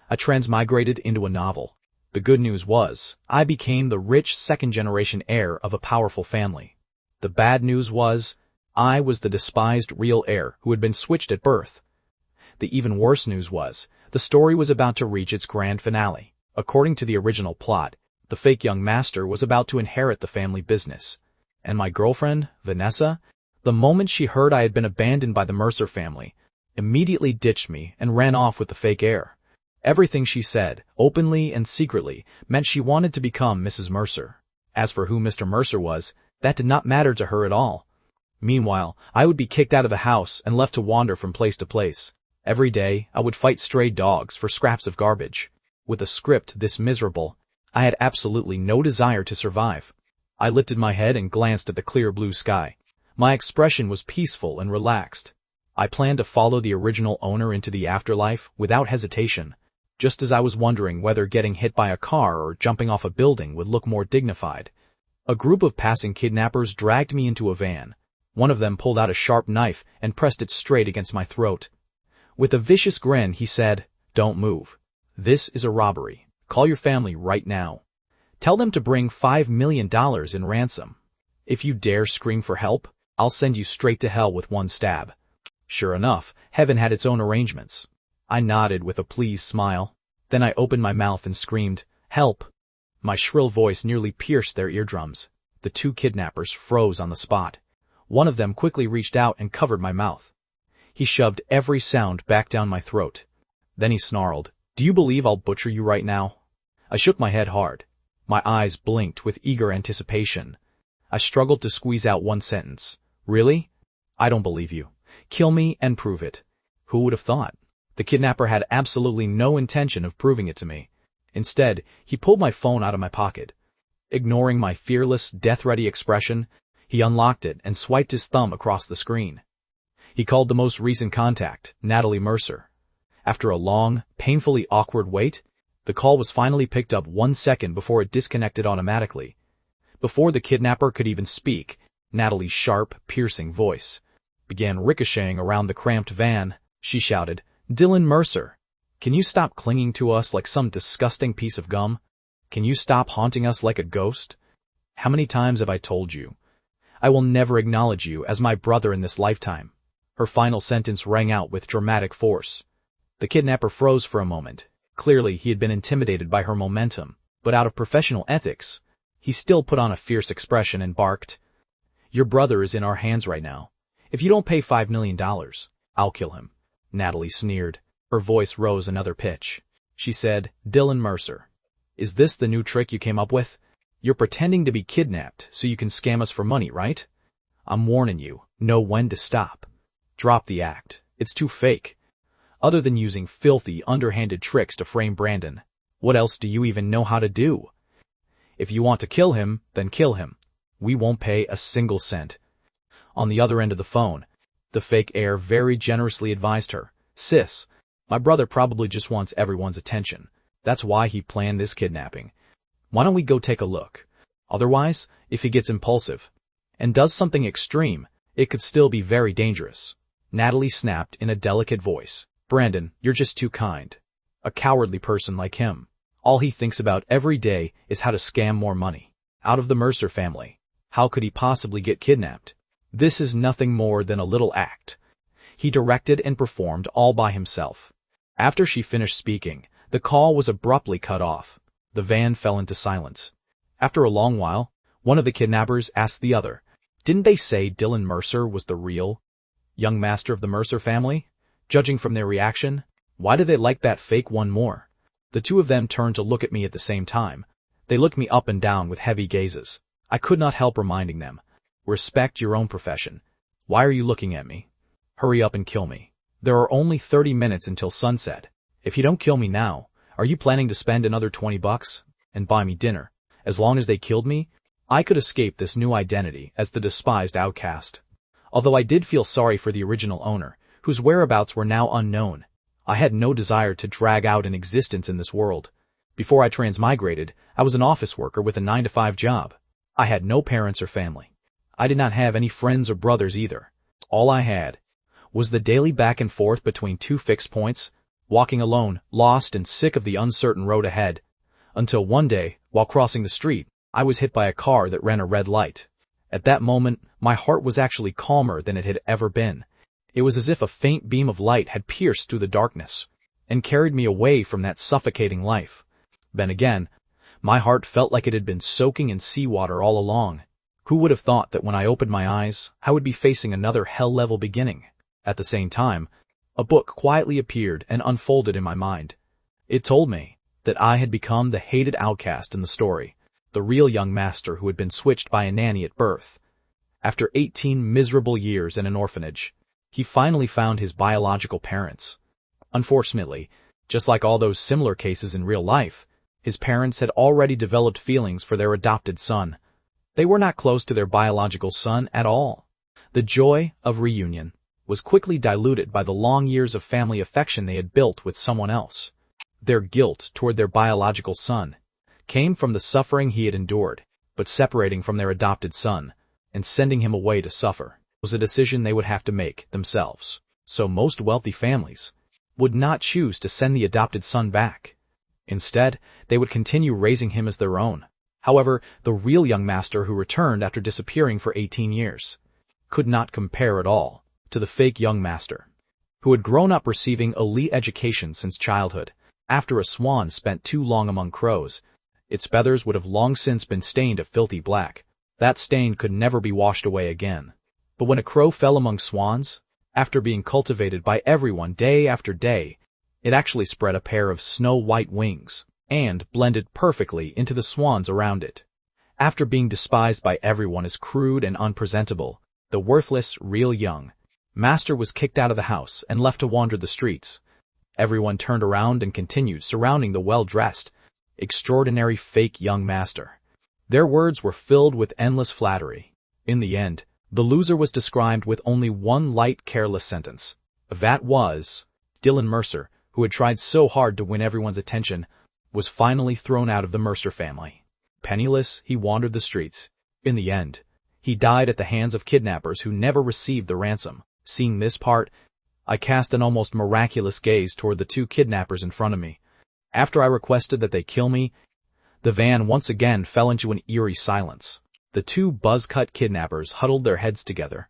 I transmigrated into a novel. The good news was, I became the rich second-generation heir of a powerful family. The bad news was, I was the despised real heir who had been switched at birth. The even worse news was, the story was about to reach its grand finale. According to the original plot, the fake young master was about to inherit the family business. And my girlfriend, Vanessa, the moment she heard I had been abandoned by the Mercer family, immediately ditched me and ran off with the fake heir. Everything she said, openly and secretly, meant she wanted to become Mrs. Mercer. As for who Mr. Mercer was, that did not matter to her at all. Meanwhile, I would be kicked out of the house and left to wander from place to place. Every day, I would fight stray dogs for scraps of garbage. With a script this miserable, I had absolutely no desire to survive. I lifted my head and glanced at the clear blue sky. My expression was peaceful and relaxed. I planned to follow the original owner into the afterlife without hesitation, just as I was wondering whether getting hit by a car or jumping off a building would look more dignified. A group of passing kidnappers dragged me into a van. One of them pulled out a sharp knife and pressed it straight against my throat. With a vicious grin, he said, "Don't move. This is a robbery. Call your family right now. Tell them to bring $5 million in ransom. If you dare scream for help, I'll send you straight to hell with one stab." Sure enough, heaven had its own arrangements. I nodded with a pleased smile. Then I opened my mouth and screamed, "Help!" My shrill voice nearly pierced their eardrums. The two kidnappers froze on the spot. One of them quickly reached out and covered my mouth. He shoved every sound back down my throat. Then he snarled, "Do you believe I'll butcher you right now?" I shook my head hard. My eyes blinked with eager anticipation. I struggled to squeeze out one sentence. "Really? I don't believe you. Kill me and prove it." Who would have thought? The kidnapper had absolutely no intention of proving it to me. Instead, he pulled my phone out of my pocket. Ignoring my fearless, death-ready expression, he unlocked it and swiped his thumb across the screen. He called the most recent contact, Natalie Mercer. After a long, painfully awkward wait, the call was finally picked up 1 second before it disconnected automatically. Before the kidnapper could even speak, Natalie's sharp, piercing voice began ricocheting around the cramped van. She shouted, "Dylan Mercer, can you stop clinging to us like some disgusting piece of gum? Can you stop haunting us like a ghost? How many times have I told you? I will never acknowledge you as my brother in this lifetime." Her final sentence rang out with dramatic force. The kidnapper froze for a moment. Clearly, he had been intimidated by her momentum, but out of professional ethics, he still put on a fierce expression and barked, "Your brother is in our hands right now. If you don't pay $5 million, I'll kill him." Natalie sneered. Her voice rose another pitch. She said, "Dylan Mercer, is this the new trick you came up with? You're pretending to be kidnapped so you can scam us for money, right? I'm warning you, know when to stop. Drop the act. It's too fake. Other than using filthy, underhanded tricks to frame Brandon, what else do you even know how to do? If you want to kill him, then kill him. We won't pay a single cent." On the other end of the phone, the fake heir very generously advised her, "Sis, my brother probably just wants everyone's attention. That's why he planned this kidnapping. Why don't we go take a look? Otherwise, if he gets impulsive and does something extreme, it could still be very dangerous." Natalie snapped in a delicate voice, "Brandon, you're just too kind. A cowardly person like him. All he thinks about every day is how to scam more money out of the Mercer family. How could he possibly get kidnapped? This is nothing more than a little act." He directed and performed all by himself. After she finished speaking, the call was abruptly cut off. The van fell into silence. After a long while, one of the kidnappers asked the other, "Didn't they say Dylan Mercer was the real young master of the Mercer family? Judging from their reaction, why do they like that fake one more?" The two of them turned to look at me at the same time. They looked me up and down with heavy gazes. I could not help reminding them, "Respect your own profession. Why are you looking at me? Hurry up and kill me. There are only 30 minutes until sunset. If you don't kill me now, are you planning to spend another $20 and buy me dinner? As long as they killed me, I could escape this new identity as the despised outcast." Although I did feel sorry for the original owner, whose whereabouts were now unknown, I had no desire to drag out an existence in this world. Before I transmigrated, I was an office worker with a 9-to-5 job. I had no parents or family. I did not have any friends or brothers either. All I had was the daily back and forth between two fixed points, walking alone, lost and sick of the uncertain road ahead. Until one day, while crossing the street, I was hit by a car that ran a red light. At that moment, my heart was actually calmer than it had ever been. It was as if a faint beam of light had pierced through the darkness and carried me away from that suffocating life. Then again, my heart felt like it had been soaking in seawater all along. Who would have thought that when I opened my eyes, I would be facing another hell-level beginning? At the same time, a book quietly appeared and unfolded in my mind. It told me that I had become the hated outcast in the story, the real young master who had been switched by a nanny at birth. After 18 miserable years in an orphanage, he finally found his biological parents. Unfortunately, just like all those similar cases in real life, his parents had already developed feelings for their adopted son. They were not close to their biological son at all. The joy of reunion was quickly diluted by the long years of family affection they had built with someone else. Their guilt toward their biological son came from the suffering he had endured, but separating from their adopted son and sending him away to suffer was a decision they would have to make themselves. So most wealthy families would not choose to send the adopted son back. Instead, they would continue raising him as their own. However, the real young master who returned after disappearing for 18 years could not compare at all to the fake young master, who had grown up receiving elite education since childhood. After a swan spent too long among crows, its feathers would have long since been stained a filthy black. That stain could never be washed away again. But when a crow fell among swans, after being cultivated by everyone day after day, it actually spread a pair of snow-white wings and blended perfectly into the swans around it. After being despised by everyone as crude and unpresentable, the worthless, real young master was kicked out of the house and left to wander the streets. Everyone turned around and continued surrounding the well-dressed, extraordinary fake young master. Their words were filled with endless flattery. In the end, the loser was described with only one light, careless sentence. That was, Dylan Mercer, who had tried so hard to win everyone's attention, was finally thrown out of the Mercer family. Penniless, he wandered the streets. In the end, he died at the hands of kidnappers who never received the ransom. Seeing this part, I cast an almost miraculous gaze toward the two kidnappers in front of me. After I requested that they kill me, the van once again fell into an eerie silence. The two buzz-cut kidnappers huddled their heads together.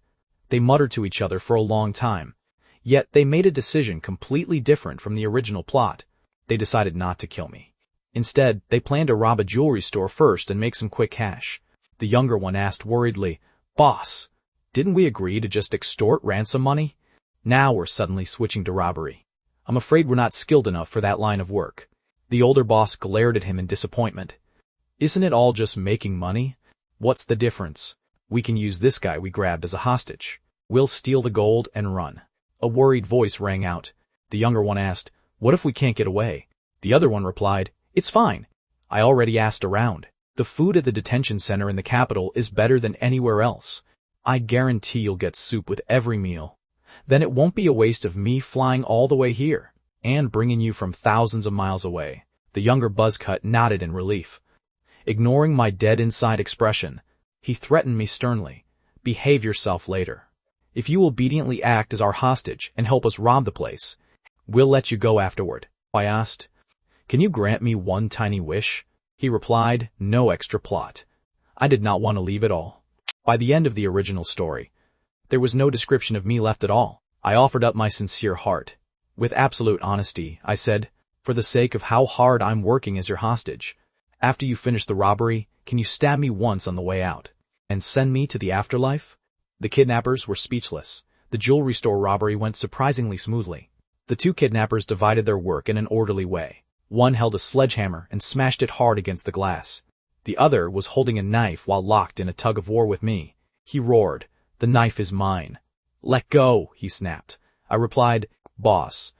They muttered to each other for a long time. Yet they made a decision completely different from the original plot. They decided not to kill me. Instead, they planned to rob a jewelry store first and make some quick cash. The younger one asked worriedly, "Boss, didn't we agree to just extort ransom money? Now we're suddenly switching to robbery. I'm afraid we're not skilled enough for that line of work." The older boss glared at him in disappointment. "Isn't it all just making money? What's the difference? We can use this guy we grabbed as a hostage. We'll steal the gold and run." A worried voice rang out. The younger one asked, "What if we can't get away?" The other one replied, "It's fine. I already asked around. The food at the detention center in the capital is better than anywhere else. I guarantee you'll get soup with every meal. Then it won't be a waste of me flying all the way here and bringing you from thousands of miles away." The younger buzzcut nodded in relief. Ignoring my dead-inside expression, he threatened me sternly, "Behave yourself later. If you obediently act as our hostage and help us rob the place, we'll let you go afterward." I asked, "Can you grant me one tiny wish?" He replied, "No extra plot." I did not want to leave at all. By the end of the original story, there was no description of me left at all. I offered up my sincere heart. With absolute honesty, I said, "For the sake of how hard I'm working as your hostage, after you finish the robbery, can you stab me once on the way out and send me to the afterlife?" The kidnappers were speechless. The jewelry store robbery went surprisingly smoothly. The two kidnappers divided their work in an orderly way. One held a sledgehammer and smashed it hard against the glass. The other was holding a knife while locked in a tug-of-war with me. He roared, "The knife is mine." "Let go," he snapped. I replied, "Boss,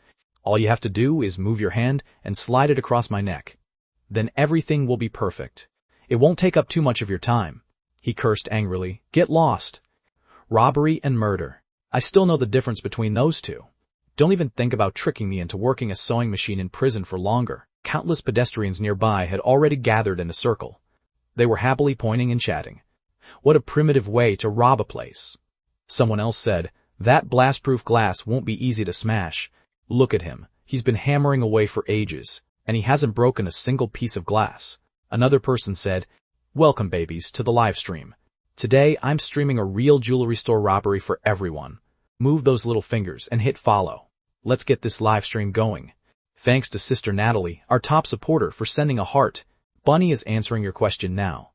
all you have to do is move your hand and slide it across my neck. Then everything will be perfect. It won't take up too much of your time." He cursed angrily, "Get lost." Robbery and murder. I still know the difference between those two. Don't even think about tricking me into working a sewing machine in prison for longer. Countless pedestrians nearby had already gathered in a circle. They were happily pointing and chatting. What a primitive way to rob a place. Someone else said, "That blast-proof glass won't be easy to smash. Look at him. He's been hammering away for ages, and he hasn't broken a single piece of glass. Another person said, "Welcome, babies, to the live stream. Today, I'm streaming a real jewelry store robbery for everyone. Move those little fingers and hit follow. Let's get this live stream going." Thanks to Sister Natalie, our top supporter, for sending a heart. Bunny is answering your question now.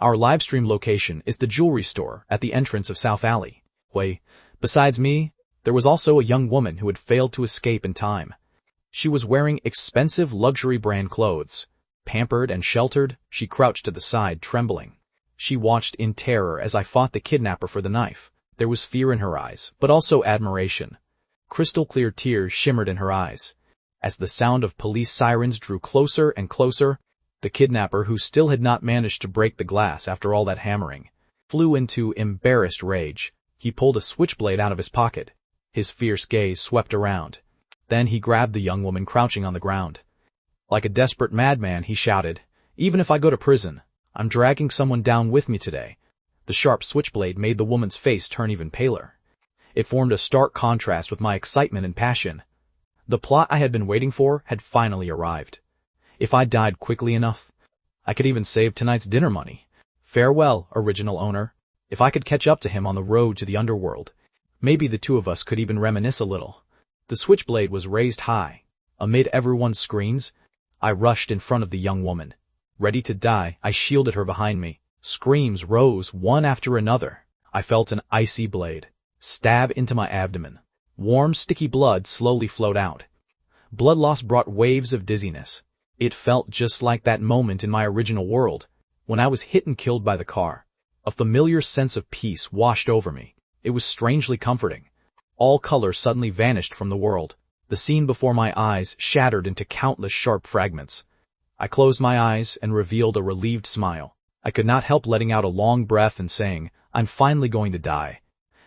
Our live stream location is the jewelry store at the entrance of South Alley. Besides me, there was also a young woman who had failed to escape in time. She was wearing expensive luxury brand clothes. Pampered and sheltered, she crouched to the side, trembling. She watched in terror as I fought the kidnapper for the knife. There was fear in her eyes, but also admiration. Crystal-clear tears shimmered in her eyes. As the sound of police sirens drew closer and closer, the kidnapper, who still had not managed to break the glass after all that hammering, flew into embarrassed rage. He pulled a switchblade out of his pocket. His fierce gaze swept around. Then he grabbed the young woman crouching on the ground. Like a desperate madman, he shouted, "Even if I go to prison, I'm dragging someone down with me today." The sharp switchblade made the woman's face turn even paler. It formed a stark contrast with my excitement and passion. The plot I had been waiting for had finally arrived. If I died quickly enough, I could even save tonight's dinner money. Farewell, original owner. If I could catch up to him on the road to the underworld, maybe the two of us could even reminisce a little. The switchblade was raised high. Amid everyone's screams, I rushed in front of the young woman. Ready to die, I shielded her behind me. Screams rose one after another. I felt an icy blade stab into my abdomen. Warm, sticky blood slowly flowed out. Blood loss brought waves of dizziness. It felt just like that moment in my original world, when I was hit and killed by the car. A familiar sense of peace washed over me. It was strangely comforting. All color suddenly vanished from the world. The scene before my eyes shattered into countless sharp fragments. I closed my eyes and revealed a relieved smile. I could not help letting out a long breath and saying, "I'm finally going to die."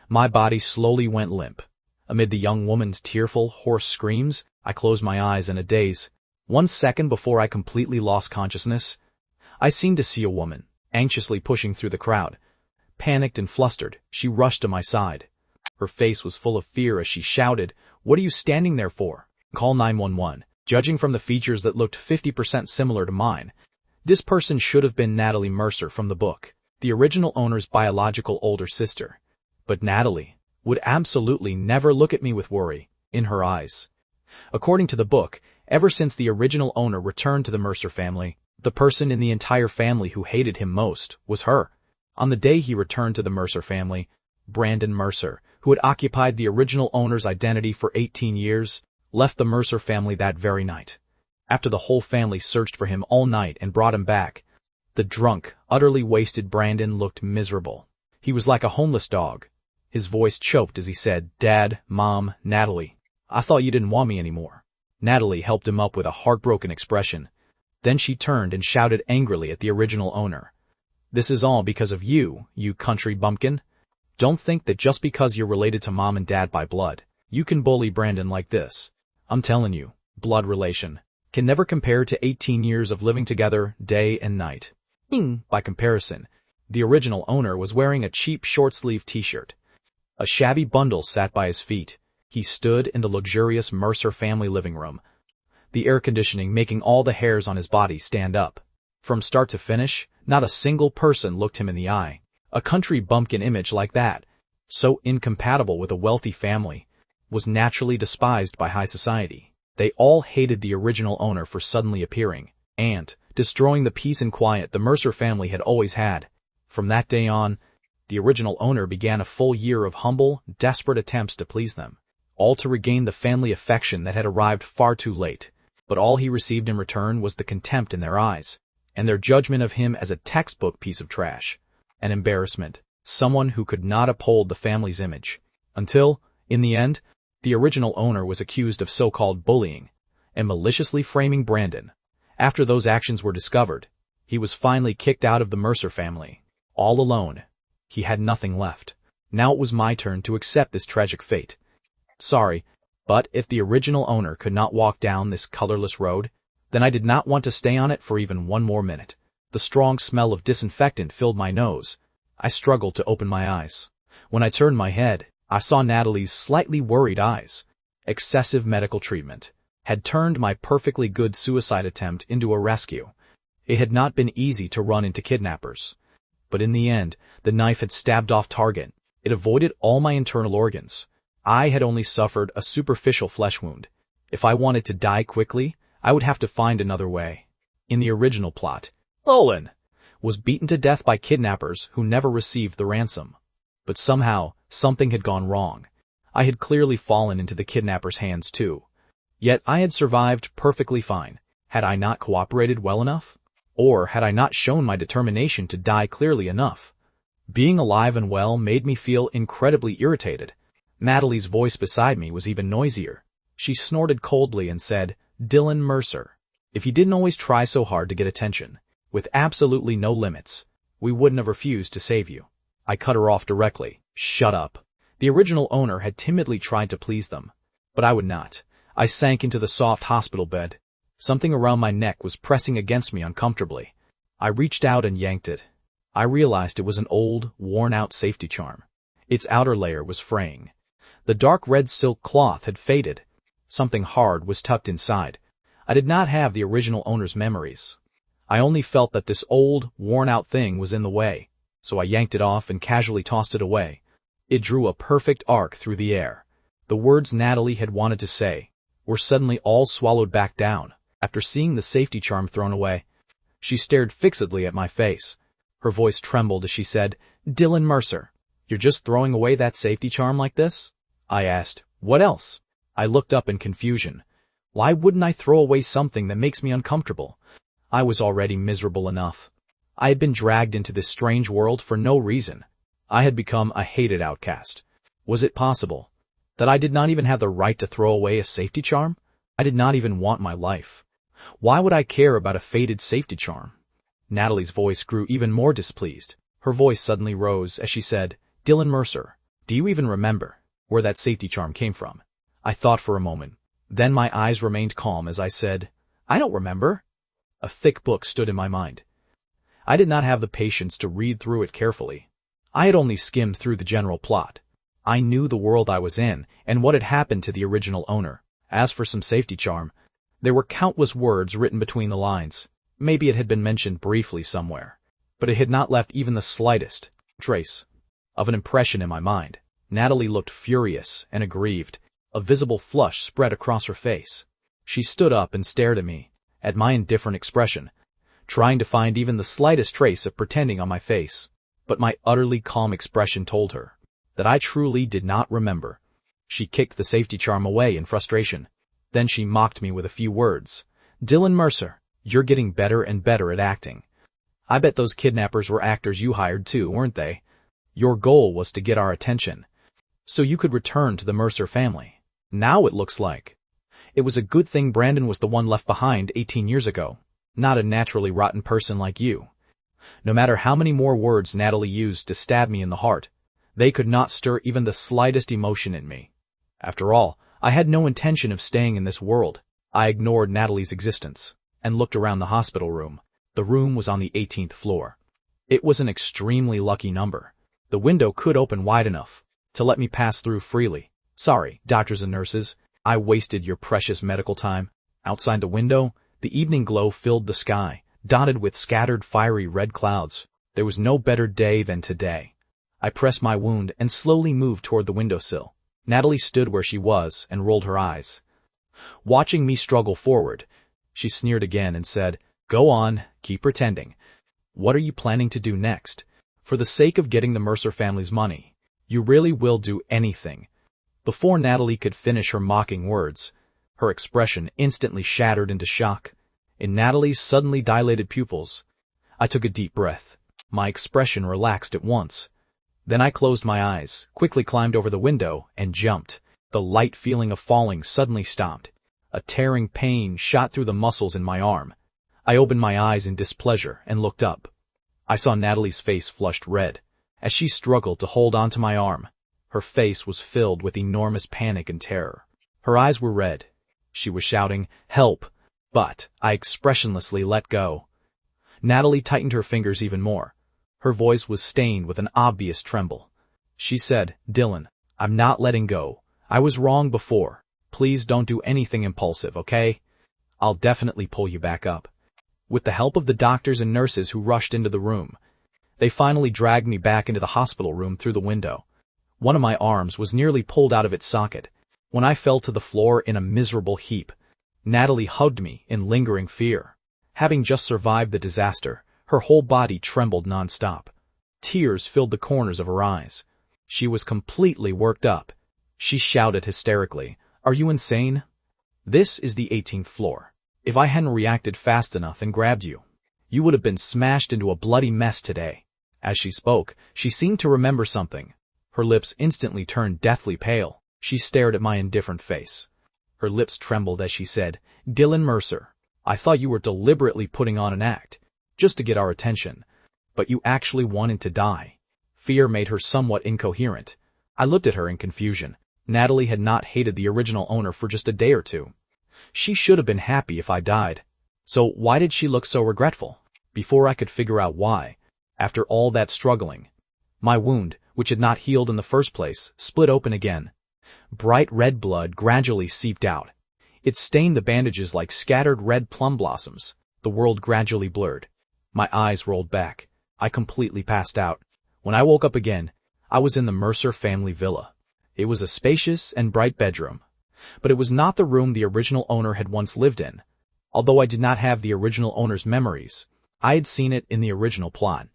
My body slowly went limp. Amid the young woman's tearful, hoarse screams, I closed my eyes in a daze. 1 second before I completely lost consciousness, I seemed to see a woman, anxiously pushing through the crowd. Panicked and flustered, she rushed to my side. Her face was full of fear as she shouted, "What are you standing there for? Call 911. Judging from the features that looked 50% similar to mine, this person should have been Natalie Mercer from the book, the original owner's biological older sister. But Natalie would absolutely never look at me with worry in her eyes. According to the book, ever since the original owner returned to the Mercer family, the person in the entire family who hated him most was her. On the day he returned to the Mercer family, Brandon Mercer, who had occupied the original owner's identity for 18 years, left the Mercer family that very night. After the whole family searched for him all night and brought him back, the drunk, utterly wasted Brandon looked miserable. He was like a homeless dog. His voice choked as he said, "Dad, Mom, Natalie, I thought you didn't want me anymore." Natalie helped him up with a heartbroken expression. Then she turned and shouted angrily at the original owner, "This is all because of you, you country bumpkin. Don't think that just because you're related to Mom and Dad by blood, you can bully Brandon like this. I'm telling you, blood relation can never compare to 18 years of living together day and night." By comparison, the original owner was wearing a cheap short-sleeve t-shirt. A shabby bundle sat by his feet. He stood in the luxurious Mercer family living room, the air conditioning making all the hairs on his body stand up. From start to finish, not a single person looked him in the eye. A country bumpkin image like that, so incompatible with a wealthy family, was naturally despised by high society. They all hated the original owner for suddenly appearing and destroying the peace and quiet the Mercer family had always had. From that day on, the original owner began a full year of humble, desperate attempts to please them, all to regain the family affection that had arrived far too late. But all he received in return was the contempt in their eyes, and their judgment of him as a textbook piece of trash, an embarrassment, someone who could not uphold the family's image. Until, in the end, the original owner was accused of so-called bullying and maliciously framing Brandon. After those actions were discovered, he was finally kicked out of the Mercer family. All alone, he had nothing left. Now it was my turn to accept this tragic fate. Sorry, but if the original owner could not walk down this colorless road, then I did not want to stay on it for even one more minute. The strong smell of disinfectant filled my nose. I struggled to open my eyes. When I turned my head, I saw Natalie's slightly worried eyes. Excessive medical treatment had turned my perfectly good suicide attempt into a rescue. It had not been easy to run into kidnappers. But in the end, the knife had stabbed off target. It avoided all my internal organs. I had only suffered a superficial flesh wound. If I wanted to die quickly, I would have to find another way. In the original plot, Olin was beaten to death by kidnappers who never received the ransom. But somehow, something had gone wrong. I had clearly fallen into the kidnappers' hands too. Yet I had survived perfectly fine. Had I not cooperated well enough? Or had I not shown my determination to die clearly enough? Being alive and well made me feel incredibly irritated. Natalie's voice beside me was even noisier. She snorted coldly and said, "Dylan Mercer, if you didn't always try so hard to get attention, with absolutely no limits, we wouldn't have refused to save you." I cut her off directly. "Shut up." The original owner had timidly tried to please them, but I would not. I sank into the soft hospital bed. Something around my neck was pressing against me uncomfortably. I reached out and yanked it. I realized it was an old, worn-out safety charm. Its outer layer was fraying. The dark red silk cloth had faded. Something hard was tucked inside. I did not have the original owner's memories. I only felt that this old, worn-out thing was in the way, so I yanked it off and casually tossed it away. It drew a perfect arc through the air. The words Natalie had wanted to say were suddenly all swallowed back down. After seeing the safety charm thrown away, she stared fixedly at my face. Her voice trembled as she said, "Dylan Mercer, you're just throwing away that safety charm like this?" I asked, "What else?" I looked up in confusion. Why wouldn't I throw away something that makes me uncomfortable? I was already miserable enough. I had been dragged into this strange world for no reason. I had become a hated outcast. Was it possible that I did not even have the right to throw away a safety charm? I did not even want my life. Why would I care about a faded safety charm? Natalie's voice grew even more displeased. Her voice suddenly rose as she said, "Dylan Mercer, do you even remember where that safety charm came from?" I thought for a moment. Then my eyes remained calm as I said, "I don't remember." A thick book stood in my mind. I did not have the patience to read through it carefully. I had only skimmed through the general plot. I knew the world I was in and what had happened to the original owner. As for some safety charm, there were countless words written between the lines. Maybe it had been mentioned briefly somewhere, but it had not left even the slightest trace of an impression in my mind. Natalie looked furious and aggrieved. A visible flush spread across her face. She stood up and stared at me, at my indifferent expression, trying to find even the slightest trace of pretending on my face. But my utterly calm expression told her that I truly did not remember. She kicked the safety charm away in frustration. Then she mocked me with a few words. "Dylan Mercer, you're getting better and better at acting. I bet those kidnappers were actors you hired too, weren't they? Your goal was to get our attention, so you could return to the Mercer family. Now it looks like it was a good thing Brandon was the one left behind 18 years ago, not a naturally rotten person like you." No matter how many more words Natalie used to stab me in the heart, they could not stir even the slightest emotion in me. After all, I had no intention of staying in this world. I ignored Natalie's existence and looked around the hospital room. The room was on the 18th floor. It was an extremely lucky number. The window could open wide enough to let me pass through freely. "Sorry, doctors and nurses, I wasted your precious medical time." Outside the window, the evening glow filled the sky, dotted with scattered fiery red clouds. There was no better day than today. I pressed my wound and slowly moved toward the windowsill. Natalie stood where she was and rolled her eyes. Watching me struggle forward, she sneered again and said, "Go on, keep pretending. What are you planning to do next? For the sake of getting the Mercer family's money, you really will do anything." Before Natalie could finish her mocking words, her expression instantly shattered into shock. In Natalie's suddenly dilated pupils, I took a deep breath. My expression relaxed at once. Then I closed my eyes, quickly climbed over the window, and jumped. The light feeling of falling suddenly stopped. A tearing pain shot through the muscles in my arm. I opened my eyes in displeasure and looked up. I saw Natalie's face flushed red as she struggled to hold onto my arm. Her face was filled with enormous panic and terror. Her eyes were red. She was shouting, "Help!" But I expressionlessly let go. Natalie tightened her fingers even more. Her voice was stained with an obvious tremble. She said, "Dylan, I'm not letting go. I was wrong before, Please don't do anything impulsive, okay? I'll definitely pull you back up. With the help of the doctors and nurses who rushed into the room, they finally dragged me back into the hospital room through the window. One of my arms was nearly pulled out of its socket when I fell to the floor in a miserable heap. Natalie hugged me in lingering fear. Having just survived the disaster, her whole body trembled nonstop. Tears filled the corners of her eyes. She was completely worked up. She shouted hysterically, "Are you insane? This is the 18th floor. If I hadn't reacted fast enough and grabbed you, you would have been smashed into a bloody mess today." As she spoke, she seemed to remember something. Her lips instantly turned deathly pale. She stared at my indifferent face. Her lips trembled as she said, "Dylan Mercer, I thought you were deliberately putting on an act, just to get our attention, but you actually wanted to die." Fear made her somewhat incoherent. I looked at her in confusion. Natalie had not hated the original owner for just a day or two. She should have been happy if I died. So why did she look so regretful? Before I could figure out why, after all that struggling, my wound, which had not healed in the first place, split open again. Bright red blood gradually seeped out. It stained the bandages like scattered red plum blossoms. The world gradually blurred. My eyes rolled back. I completely passed out. When I woke up again, I was in the Mercer family villa. It was a spacious and bright bedroom, but it was not the room the original owner had once lived in. Although I did not have the original owner's memories, I had seen it in the original plot.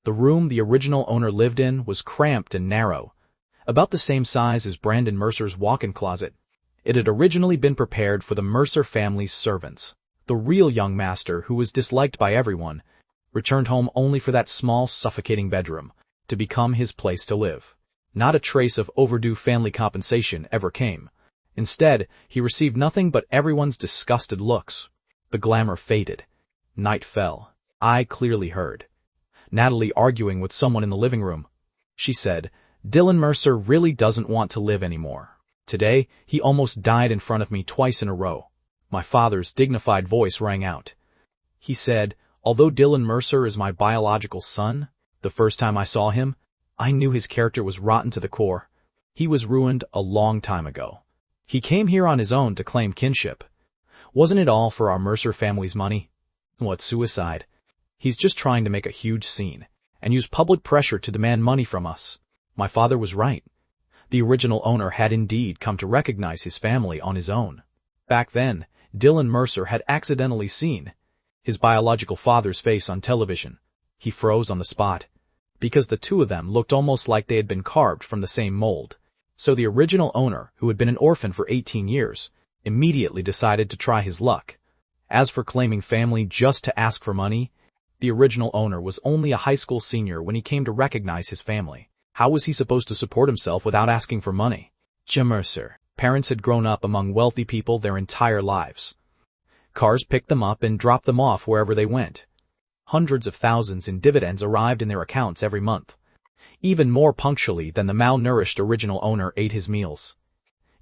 The room the original owner lived in was cramped and narrow, about the same size as Brandon Mercer's walk-in closet. It had originally been prepared for the Mercer family's servants. The real young master, who was disliked by everyone, returned home only for that small, suffocating bedroom to become his place to live. Not a trace of overdue family compensation ever came. Instead, he received nothing but everyone's disgusted looks. The glamour faded. Night fell. I clearly heard Natalie arguing with someone in the living room. She said, "Dylan Mercer really doesn't want to live anymore. Today, he almost died in front of me twice in a row." My father's dignified voice rang out. He said, "Although Dylan Mercer is my biological son, the first time I saw him, I knew his character was rotten to the core. He was ruined a long time ago. He came here on his own to claim kinship. Wasn't it all for our Mercer family's money? What suicide? He's just trying to make a huge scene and use public pressure to demand money from us." My father was right. The original owner had indeed come to recognize his family on his own. Back then, Dylan Mercer had accidentally seen his biological father's face on television. He froze on the spot, because the two of them looked almost like they had been carved from the same mold. So the original owner, who had been an orphan for 18 years, immediately decided to try his luck. As for claiming family just to ask for money, the original owner was only a high school senior when he came to recognize his family. How was he supposed to support himself without asking for money? Mercer. Parents had grown up among wealthy people their entire lives. Cars picked them up and dropped them off wherever they went. Hundreds of thousands in dividends arrived in their accounts every month, even more punctually than the malnourished original owner ate his meals.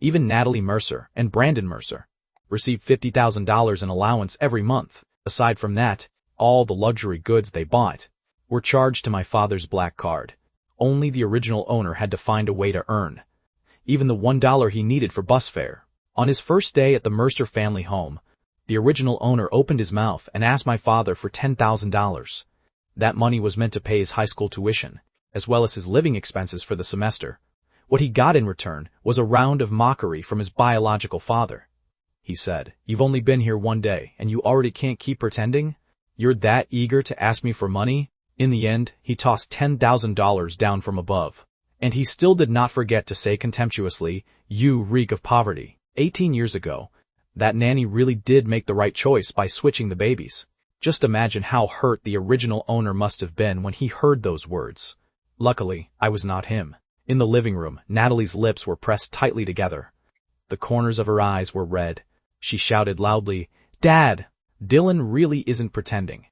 Even Natalie Mercer and Brandon Mercer received $50,000 in allowance every month. Aside from that, all the luxury goods they bought were charged to my father's black card. Only the original owner had to find a way to earn even the $1 he needed for bus fare. On his first day at the Mercer family home, the original owner opened his mouth and asked my father for $10,000. That money was meant to pay his high school tuition, as well as his living expenses for the semester. What he got in return was a round of mockery from his biological father. He said, "You've only been here one day, and you already can't keep pretending? You're that eager to ask me for money?" In the end, he tossed $10,000 down from above. And he still did not forget to say contemptuously, "You reek of poverty." 18 years ago, that nanny really did make the right choice by switching the babies. Just imagine how hurt the original owner must have been when he heard those words. Luckily, I was not him. In the living room, Natalie's lips were pressed tightly together. The corners of her eyes were red. She shouted loudly, "Dad, Dylan really isn't pretending."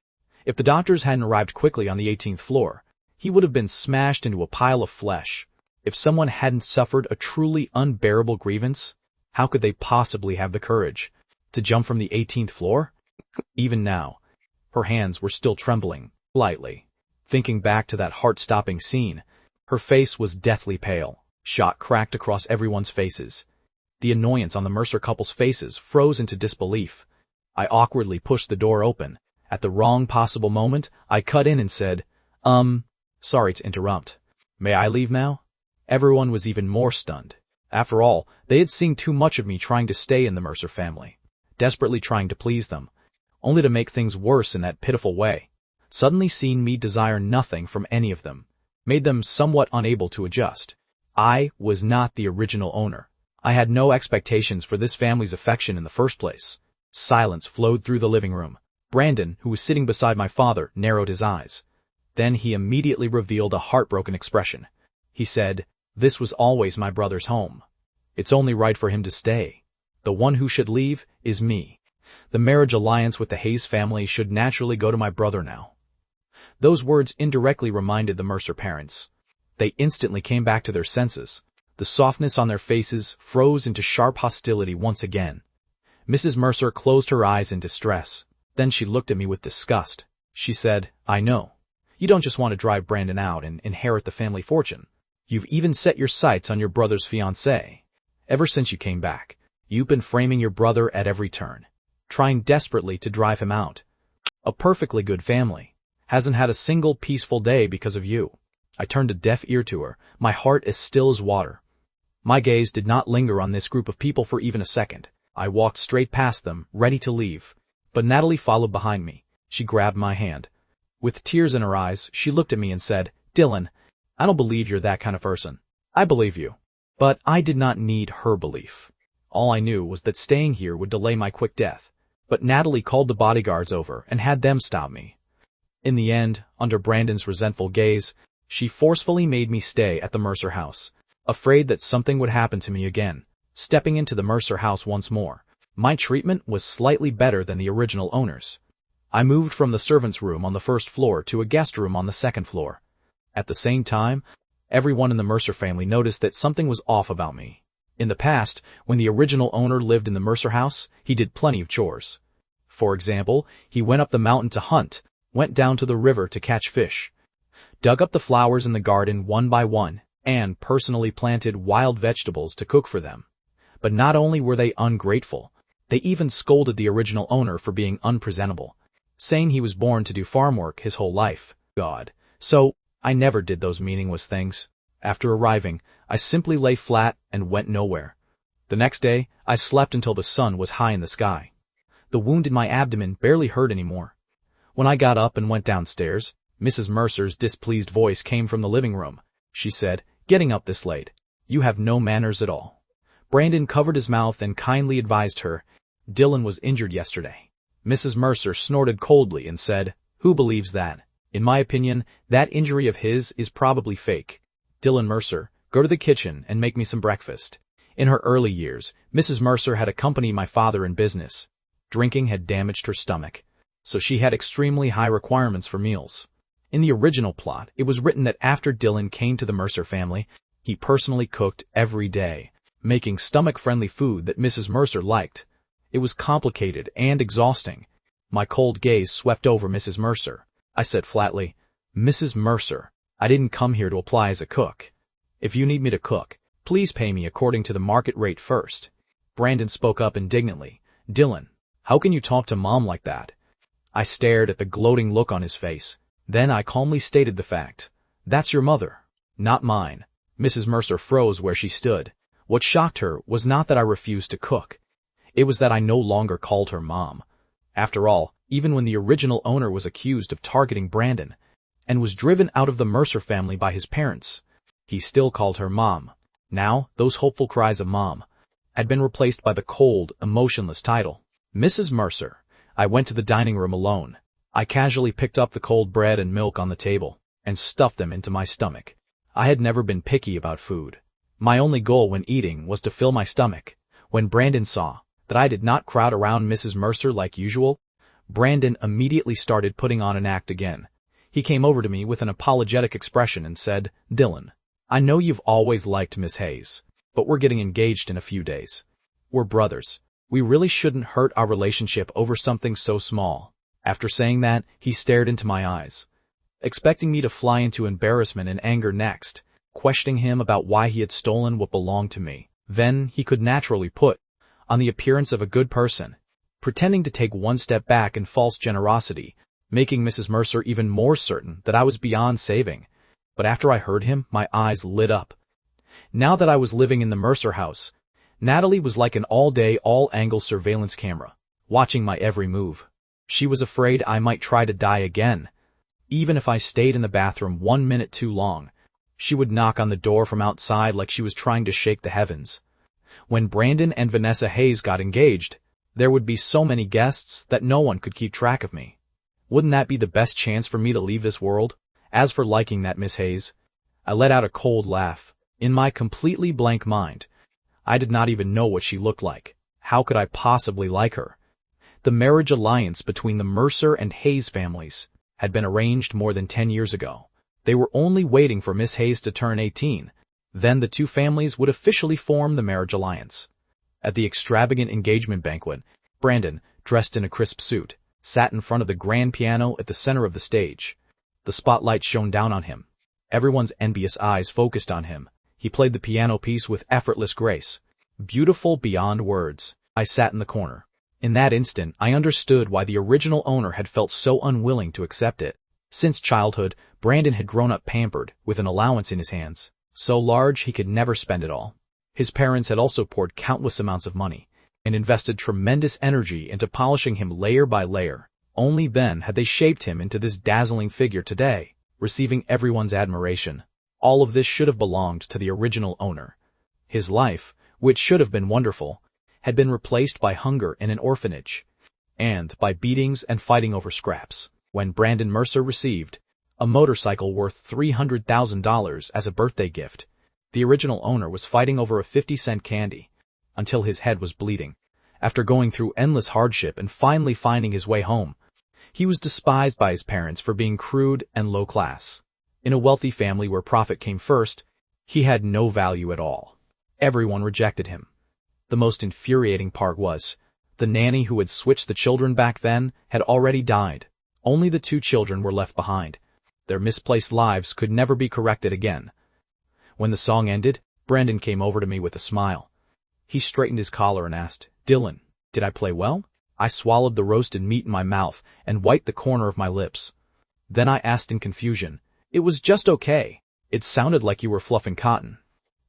If the doctors hadn't arrived quickly on the 18th floor, he would have been smashed into a pile of flesh. If someone hadn't suffered a truly unbearable grievance, how could they possibly have the courage to jump from the 18th floor? Even now, her hands were still trembling slightly. Thinking back to that heart-stopping scene, her face was deathly pale. Shock cracked across everyone's faces. The annoyance on the Mercer couple's faces froze into disbelief. I awkwardly pushed the door open. At the wrong possible moment, I cut in and said, sorry to interrupt. May I leave now? Everyone was even more stunned. After all, they had seen too much of me trying to stay in the Mercer family, desperately trying to please them, only to make things worse in that pitiful way. Suddenly seeing me desire nothing from any of them made them somewhat unable to adjust. I was not the original owner. I had no expectations for this family's affection in the first place. Silence flowed through the living room. Brandon, who was sitting beside my father, narrowed his eyes. Then he immediately revealed a heartbroken expression. He said, "This was always my brother's home. It's only right for him to stay. The one who should leave is me. The marriage alliance with the Hayes family should naturally go to my brother now." Those words indirectly reminded the Mercer parents. They instantly came back to their senses. The softness on their faces froze into sharp hostility once again. Mrs. Mercer closed her eyes in distress. Then she looked at me with disgust. She said, "I know. You don't just want to drive Brandon out and inherit the family fortune. You've even set your sights on your brother's fiancée. Ever since you came back, you've been framing your brother at every turn, trying desperately to drive him out. A perfectly good family hasn't had a single peaceful day because of you." I turned a deaf ear to her, my heart as still as water. My gaze did not linger on this group of people for even a second. I walked straight past them, ready to leave. But Natalie followed behind me. She grabbed my hand. With tears in her eyes, she looked at me and said, "Dylan, I don't believe you're that kind of person. I believe you." But I did not need her belief. All I knew was that staying here would delay my quick death. But Natalie called the bodyguards over and had them stop me. In the end, under Brandon's resentful gaze, she forcefully made me stay at the Mercer house, afraid that something would happen to me again. Stepping into the Mercer house once more, my treatment was slightly better than the original owners. I moved from the servants' room on the first floor to a guest room on the second floor. At the same time, everyone in the Mercer family noticed that something was off about me. In the past, when the original owner lived in the Mercer house, he did plenty of chores. For example, he went up the mountain to hunt, went down to the river to catch fish, dug up the flowers in the garden one by one, and personally planted wild vegetables to cook for them. But not only were they ungrateful, they even scolded the original owner for being unpresentable, saying he was born to do farm work his whole life. God. So, I never did those meaningless things. After arriving, I simply lay flat and went nowhere. The next day, I slept until the sun was high in the sky. The wound in my abdomen barely hurt anymore. When I got up and went downstairs, Mrs. Mercer's displeased voice came from the living room. She said, "Getting up this late. You have no manners at all." Brandon covered his mouth and kindly advised her, "Dylan was injured yesterday." Mrs. Mercer snorted coldly and said, "Who believes that? In my opinion, that injury of his is probably fake. Dylan Mercer, go to the kitchen and make me some breakfast." In her early years, Mrs. Mercer had accompanied my father in business. Drinking had damaged her stomach, so she had extremely high requirements for meals. In the original plot, it was written that after Dylan came to the Mercer family, he personally cooked every day, making stomach-friendly food that Mrs. Mercer liked. It was complicated and exhausting. My cold gaze swept over Mrs. Mercer. I said flatly, "Mrs. Mercer, I didn't come here to apply as a cook. If you need me to cook, please pay me according to the market rate first." Brandon spoke up indignantly. "Dylan, how can you talk to Mom like that?" I stared at the gloating look on his face. Then I calmly stated the fact. "That's your mother, not mine." Mrs. Mercer froze where she stood. What shocked her was not that I refused to cook. It was that I no longer called her Mom. After all, even when the original owner was accused of targeting Brandon and was driven out of the Mercer family by his parents, he still called her Mom. Now, those hopeful cries of Mom had been replaced by the cold, emotionless title, Mrs. Mercer. I went to the dining room alone. I casually picked up the cold bread and milk on the table and stuffed them into my stomach. I had never been picky about food. My only goal when eating was to fill my stomach. When Brandon saw that I did not crowd around Mrs. Mercer like usual, Brandon immediately started putting on an act again. He came over to me with an apologetic expression and said, "Dylan, I know you've always liked Miss Hayes, but we're getting engaged in a few days. We're brothers. We really shouldn't hurt our relationship over something so small." After saying that, he stared into my eyes, expecting me to fly into embarrassment and anger next, questioning him about why he had stolen what belonged to me. Then he could naturally put on the appearance of a good person, pretending to take one step back in false generosity, making Mrs. Mercer even more certain that I was beyond saving. But after I heard him, my eyes lit up. Now that I was living in the Mercer house, Natalie was like an all-day, all-angle surveillance camera, watching my every move. She was afraid I might try to die again. Even if I stayed in the bathroom 1 minute too long, she would knock on the door from outside like she was trying to shake the heavens. When Brandon and Vanessa Hayes got engaged, there would be so many guests that no one could keep track of me. Wouldn't that be the best chance for me to leave this world? As for liking that Miss Hayes, I let out a cold laugh. In my completely blank mind, I did not even know what she looked like. How could I possibly like her? The marriage alliance between the Mercer and Hayes families had been arranged more than 10 years ago. They were only waiting for Miss Hayes to turn 18. Then the two families would officially form the marriage alliance. At the extravagant engagement banquet, Brandon, dressed in a crisp suit, sat in front of the grand piano at the center of the stage. The spotlight shone down on him. Everyone's envious eyes focused on him. He played the piano piece with effortless grace. Beautiful beyond words. I sat in the corner. In that instant, I understood why the original owner had felt so unwilling to accept it. Since childhood, Brandon had grown up pampered, with an allowance in his hands, so large he could never spend it all. His parents had also poured countless amounts of money, and invested tremendous energy into polishing him layer by layer. Only then had they shaped him into this dazzling figure today, receiving everyone's admiration. All of this should have belonged to the original owner. His life, which should have been wonderful, had been replaced by hunger in an orphanage, and by beatings and fighting over scraps. When Brandon Mercer received a motorcycle worth $300,000 as a birthday gift, the original owner was fighting over a 50-cent candy, until his head was bleeding. After going through endless hardship and finally finding his way home, he was despised by his parents for being crude and low class. In a wealthy family where profit came first, he had no value at all. Everyone rejected him. The most infuriating part was, the nanny who had switched the children back then had already died. Only the two children were left behind. Their misplaced lives could never be corrected again. When the song ended, Brandon came over to me with a smile. He straightened his collar and asked, "Dylan, did I play well?" I swallowed the roasted meat in my mouth and wiped the corner of my lips. Then I asked in confusion, "It was just okay. It sounded like you were fluffing cotton.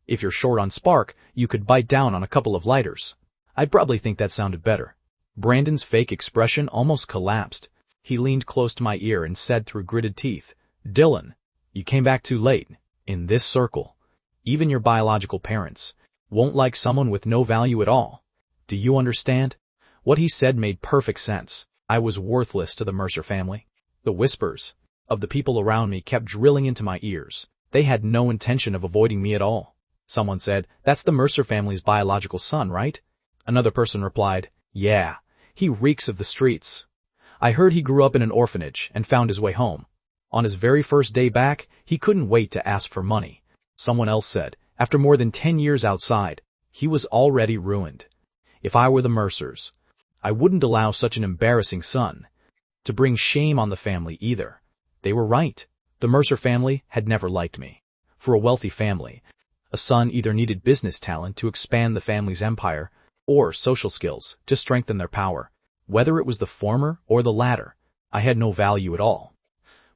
If you're short on spark, you could bite down on a couple of lighters." I'd probably think that sounded better. Brandon's fake expression almost collapsed. He leaned close to my ear and said through gritted teeth, "Dylan, you came back too late. In this circle, even your biological parents won't like someone with no value at all. Do you understand?" What he said made perfect sense. I was worthless to the Mercer family. The whispers of the people around me kept drilling into my ears. They had no intention of avoiding me at all. Someone said, "That's the Mercer family's biological son, right?" Another person replied, "Yeah, he reeks of the streets. I heard he grew up in an orphanage and found his way home. On his very first day back, he couldn't wait to ask for money." Someone else said, "After more than 10 years outside, he was already ruined. If I were the Mercers, I wouldn't allow such an embarrassing son to bring shame on the family either." They were right. The Mercer family had never liked me. For a wealthy family, a son either needed business talent to expand the family's empire or social skills to strengthen their power. Whether it was the former or the latter, I had no value at all.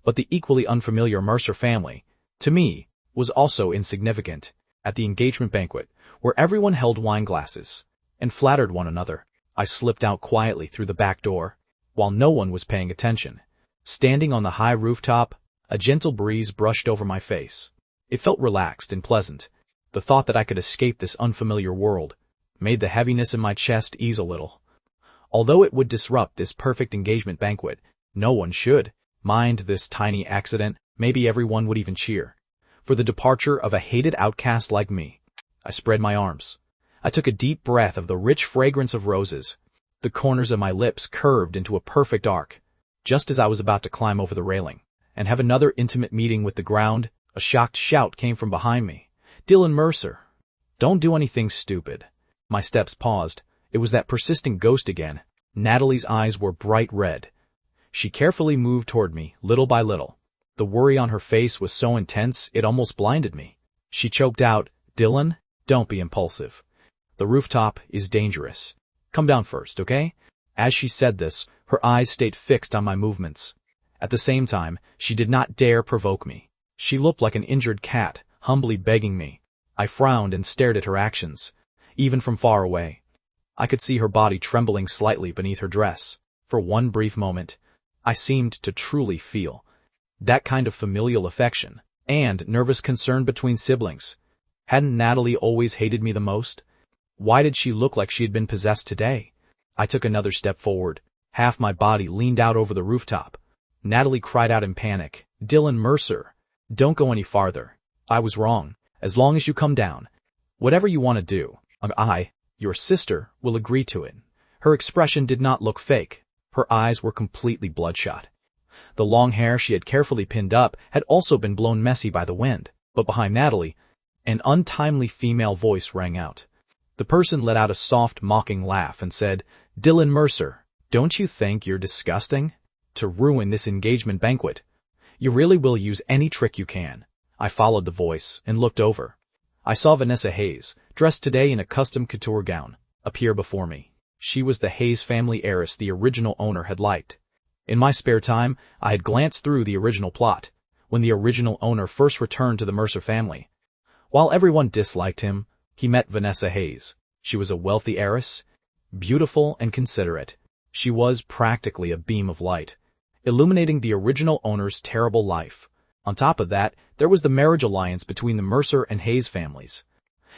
But the equally unfamiliar Mercer family, to me, was also insignificant. At the engagement banquet, where everyone held wine glasses and flattered one another, I slipped out quietly through the back door, while no one was paying attention. Standing on the high rooftop, a gentle breeze brushed over my face. It felt relaxed and pleasant. The thought that I could escape this unfamiliar world made the heaviness in my chest ease a little. Although it would disrupt this perfect engagement banquet, no one should mind this tiny accident. Maybe everyone would even cheer for the departure of a hated outcast like me. I spread my arms. I took a deep breath of the rich fragrance of roses. The corners of my lips curved into a perfect arc. Just as I was about to climb over the railing and have another intimate meeting with the ground, a shocked shout came from behind me. "Dylan Mercer, don't do anything stupid." My steps paused. It was that persistent ghost again. Natalie's eyes were bright red. She carefully moved toward me, little by little. The worry on her face was so intense it almost blinded me. She choked out, "Dylan, don't be impulsive. The rooftop is dangerous. Come down first, okay? As she said this, her eyes stayed fixed on my movements. At the same time, she did not dare provoke me. She looked like an injured cat, humbly begging me. I frowned and stared at her actions, even from far away. I could see her body trembling slightly beneath her dress. For one brief moment, I seemed to truly feel that kind of familial affection and nervous concern between siblings. Hadn't Natalie always hated me the most? Why did she look like she had been possessed today? I took another step forward. Half my body leaned out over the rooftop. Natalie cried out in panic, "Dylan Mercer, don't go any farther. I was wrong. As long as you come down, whatever you want to do, your sister, will agree to it." Her expression did not look fake. Her eyes were completely bloodshot. The long hair she had carefully pinned up had also been blown messy by the wind, but behind Natalie, an untimely female voice rang out. The person let out a soft, mocking laugh and said, "Dylan Mercer, don't you think you're disgusting? To ruin this engagement banquet. You really will use any trick you can." I followed the voice and looked over. I saw Vanessa Hayes, dressed today in a custom couture gown, appear before me. She was the Hayes family heiress the original owner had liked. In my spare time, I had glanced through the original plot, when the original owner first returned to the Mercer family. While everyone disliked him, he met Vanessa Hayes. She was a wealthy heiress, beautiful and considerate. She was practically a beam of light, illuminating the original owner's terrible life. On top of that, there was the marriage alliance between the Mercer and Hayes families.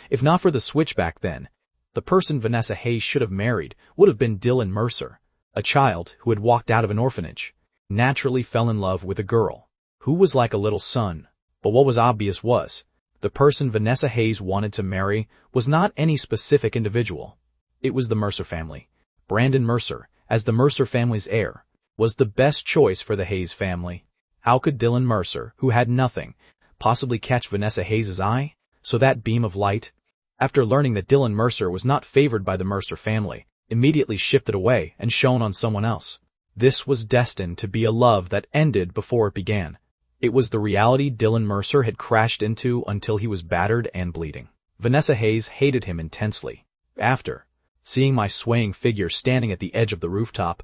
If not for the switch back then, the person Vanessa Hayes should have married would have been Dylan Mercer, a child who had walked out of an orphanage, naturally fell in love with a girl who was like a little son. But what was obvious was, the person Vanessa Hayes wanted to marry was not any specific individual. It was the Mercer family. Brandon Mercer, as the Mercer family's heir, was the best choice for the Hayes family. How could Dylan Mercer, who had nothing, possibly catch Vanessa Hayes' eye? So that beam of light, after learning that Dylan Mercer was not favored by the Mercer family, immediately shifted away and shone on someone else. This was destined to be a love that ended before it began. It was the reality Dylan Mercer had crashed into until he was battered and bleeding. Vanessa Hayes hated him intensely. After seeing my swaying figure standing at the edge of the rooftop,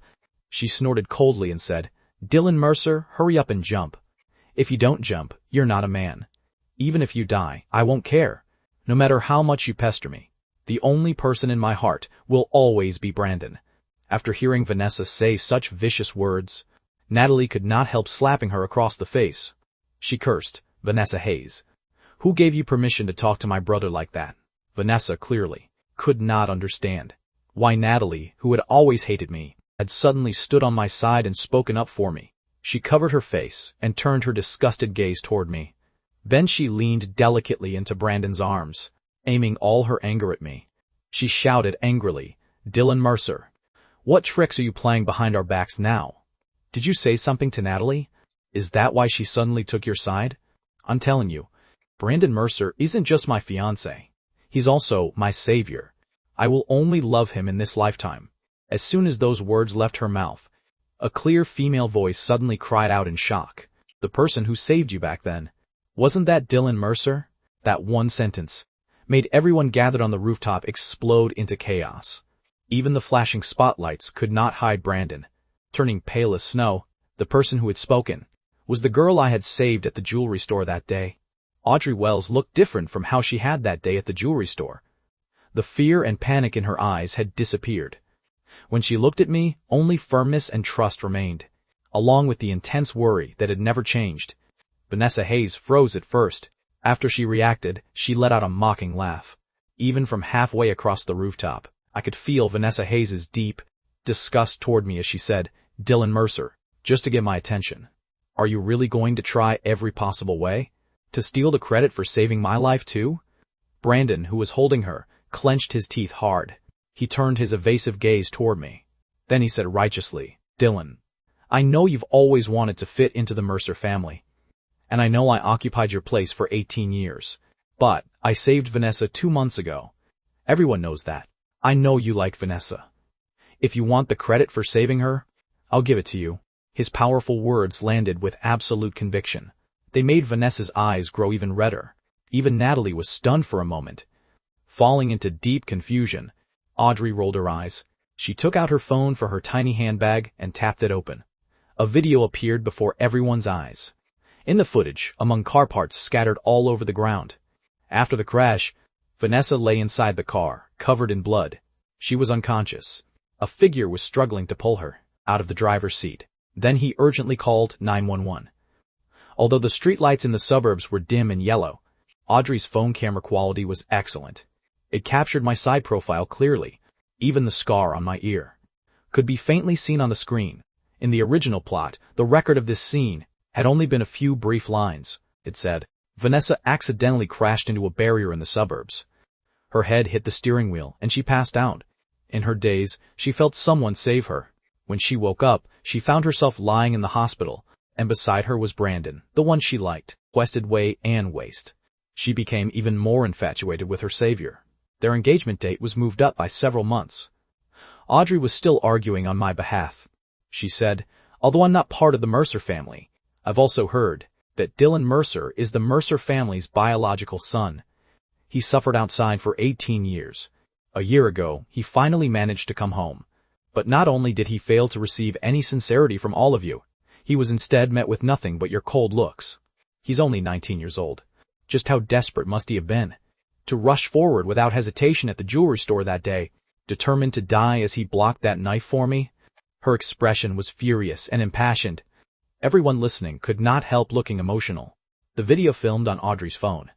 she snorted coldly and said, "Dylan Mercer, hurry up and jump. If you don't jump, you're not a man. Even if you die, I won't care. No matter how much you pester me. The only person in my heart will always be Brandon." After hearing Vanessa say such vicious words, Natalie could not help slapping her across the face. She cursed, "Vanessa Hayes, who gave you permission to talk to my brother like that?" Vanessa clearly could not understand why Natalie, who had always hated me, had suddenly stood on my side and spoken up for me. She covered her face and turned her disgusted gaze toward me. Then she leaned delicately into Brandon's arms, aiming all her anger at me. She shouted angrily, "Dylan Mercer, what tricks are you playing behind our backs now? Did you say something to Natalie? Is that why she suddenly took your side? I'm telling you, Brandon Mercer isn't just my fiancé. He's also my savior. I will only love him in this lifetime." As soon as those words left her mouth, a clear female voice suddenly cried out in shock, "The person who saved you back then, wasn't that Dylan Mercer?" That one sentence made everyone gathered on the rooftop explode into chaos. Even the flashing spotlights could not hide Brandon. Turning pale as snow, the person who had spoken was the girl I had saved at the jewelry store that day. Audrey Wells looked different from how she had that day at the jewelry store. The fear and panic in her eyes had disappeared. When she looked at me, only firmness and trust remained, along with the intense worry that had never changed. Vanessa Hayes froze at first. After she reacted, she let out a mocking laugh. Even from halfway across the rooftop, I could feel Vanessa Hayes' deep disgust toward me as she said, "Dylan Mercer, just to get my attention. Are you really going to try every possible way to steal the credit for saving my life too?" Brandon, who was holding her, clenched his teeth hard. He turned his evasive gaze toward me. Then he said righteously, "Dylan, I know you've always wanted to fit into the Mercer family, and I know I occupied your place for 18 years. But I saved Vanessa 2 months ago. Everyone knows that. I know you like Vanessa. If you want the credit for saving her, I'll give it to you." His powerful words landed with absolute conviction. They made Vanessa's eyes grow even redder. Even Natalie was stunned for a moment. Falling into deep confusion, Audrey rolled her eyes. She took out her phone from her tiny handbag and tapped it open. A video appeared before everyone's eyes. In the footage, among car parts scattered all over the ground. After the crash, Vanessa lay inside the car, covered in blood. She was unconscious. A figure was struggling to pull her out of the driver's seat. Then he urgently called 911. Although the streetlights in the suburbs were dim and yellow, Audrey's phone camera quality was excellent. It captured my side profile clearly. Even the scar on my ear could be faintly seen on the screen. In the original plot, the record of this scene had only been a few brief lines. It said, Vanessa accidentally crashed into a barrier in the suburbs. Her head hit the steering wheel and she passed out. In her daze, she felt someone save her. When she woke up, she found herself lying in the hospital, and beside her was Brandon, the one she liked, quested way and waste. She became even more infatuated with her savior. Their engagement date was moved up by several months. Audrey was still arguing on my behalf. She said, although I'm not part of the Mercer family, I've also heard that Dylan Mercer is the Mercer family's biological son. He suffered outside for 18 years. A year ago, he finally managed to come home. But not only did he fail to receive any sincerity from all of you, he was instead met with nothing but your cold looks. He's only 19 years old. Just how desperate must he have been to rush forward without hesitation at the jewelry store that day, determined to die as he blocked that knife for me? Her expression was furious and impassioned. Everyone listening could not help looking emotional. The video filmed on Audrey's phone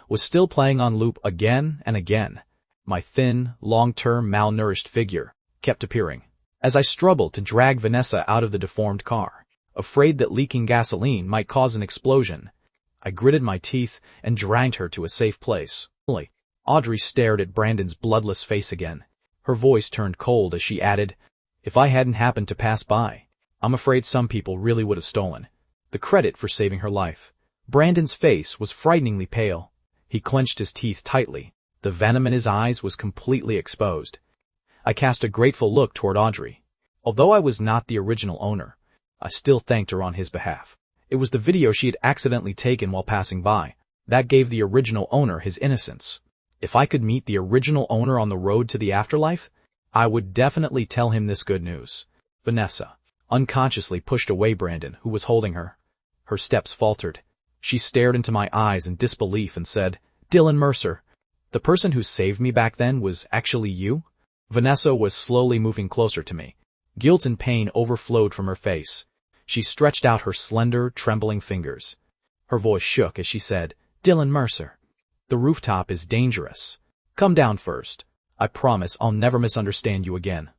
was still playing on loop again and again. My thin, long-term, malnourished figure kept appearing as I struggled to drag Vanessa out of the deformed car, afraid that leaking gasoline might cause an explosion. I gritted my teeth and dragged her to a safe place. Audrey stared at Brandon's bloodless face again. Her voice turned cold as she added, if I hadn't happened to pass by, I'm afraid some people really would have stolen the credit for saving her life. Brandon's face was frighteningly pale. He clenched his teeth tightly. The venom in his eyes was completely exposed. I cast a grateful look toward Audrey. Although I was not the original owner, I still thanked her on his behalf. It was the video she had accidentally taken while passing by that gave the original owner his innocence. If I could meet the original owner on the road to the afterlife, I would definitely tell him this good news. Vanessa unconsciously pushed away Brandon, who was holding her. Her steps faltered. She stared into my eyes in disbelief and said, Dylan Mercer, the person who saved me back then was actually you? Vanessa was slowly moving closer to me. Guilt and pain overflowed from her face. She stretched out her slender, trembling fingers. Her voice shook as she said, Dylan Mercer, the rooftop is dangerous. Come down first. I promise I'll never misunderstand you again.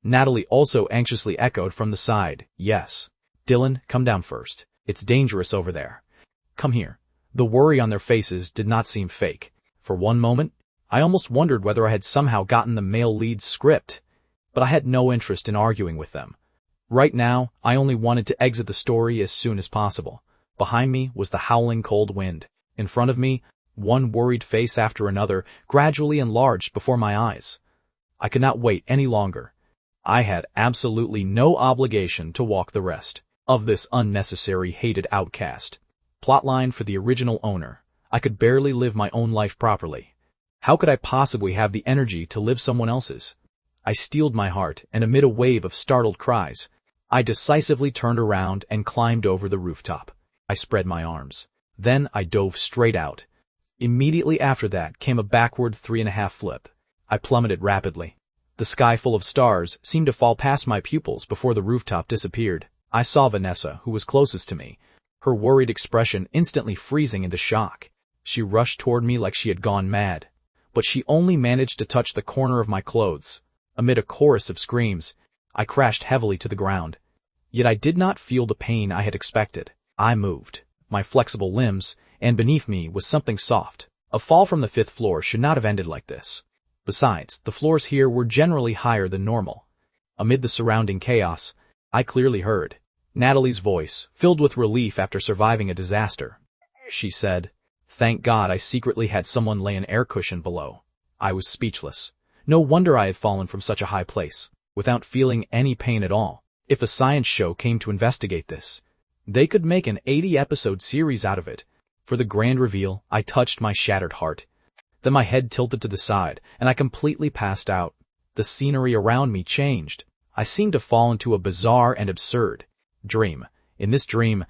Natalie also anxiously echoed from the side, yes. Dylan, come down first. It's dangerous over there. Come here. The worry on their faces did not seem fake. For one moment, I almost wondered whether I had somehow gotten the male lead's script, but I had no interest in arguing with them. Right now, I only wanted to exit the story as soon as possible. Behind me was the howling cold wind. In front of me, one worried face after another gradually enlarged before my eyes. I could not wait any longer. I had absolutely no obligation to walk the rest of this unnecessary hated outcast. Plotline for the original owner. I could barely live my own life properly. How could I possibly have the energy to live someone else's? I steeled my heart, and amid a wave of startled cries, I decisively turned around and climbed over the rooftop. I spread my arms. Then I dove straight out. Immediately after that came a backward 3.5 flip. I plummeted rapidly. The sky full of stars seemed to fall past my pupils before the rooftop disappeared. I saw Vanessa, who was closest to me, her worried expression instantly freezing into shock. She rushed toward me like she had gone mad. But she only managed to touch the corner of my clothes. Amid a chorus of screams, I crashed heavily to the ground. Yet I did not feel the pain I had expected. I moved my flexible limbs, and beneath me was something soft. A fall from the 5th floor should not have ended like this. Besides, the floors here were generally higher than normal. Amid the surrounding chaos, I clearly heard Natalie's voice, filled with relief after surviving a disaster. She said, "Thank God I secretly had someone lay an air cushion below." I was speechless. No wonder I had fallen from such a high place, without feeling any pain at all. If a science show came to investigate this, they could make an 80-episode series out of it. For the grand reveal, I touched my shattered heart. Then my head tilted to the side, and I completely passed out. The scenery around me changed. I seemed to fall into a bizarre and absurd dream. In this dream,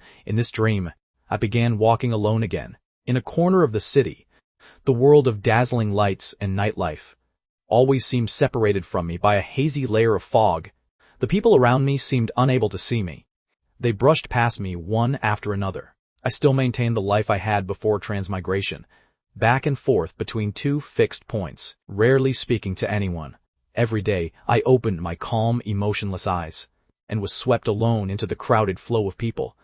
I began walking alone again, in a corner of the city. The world of dazzling lights and nightlife always seemed separated from me by a hazy layer of fog. The people around me seemed unable to see me. They brushed past me one after another. I still maintained the life I had before transmigration, back and forth between two fixed points, rarely speaking to anyone. Every day, I opened my calm, emotionless eyes, and was swept alone into the crowded flow of people.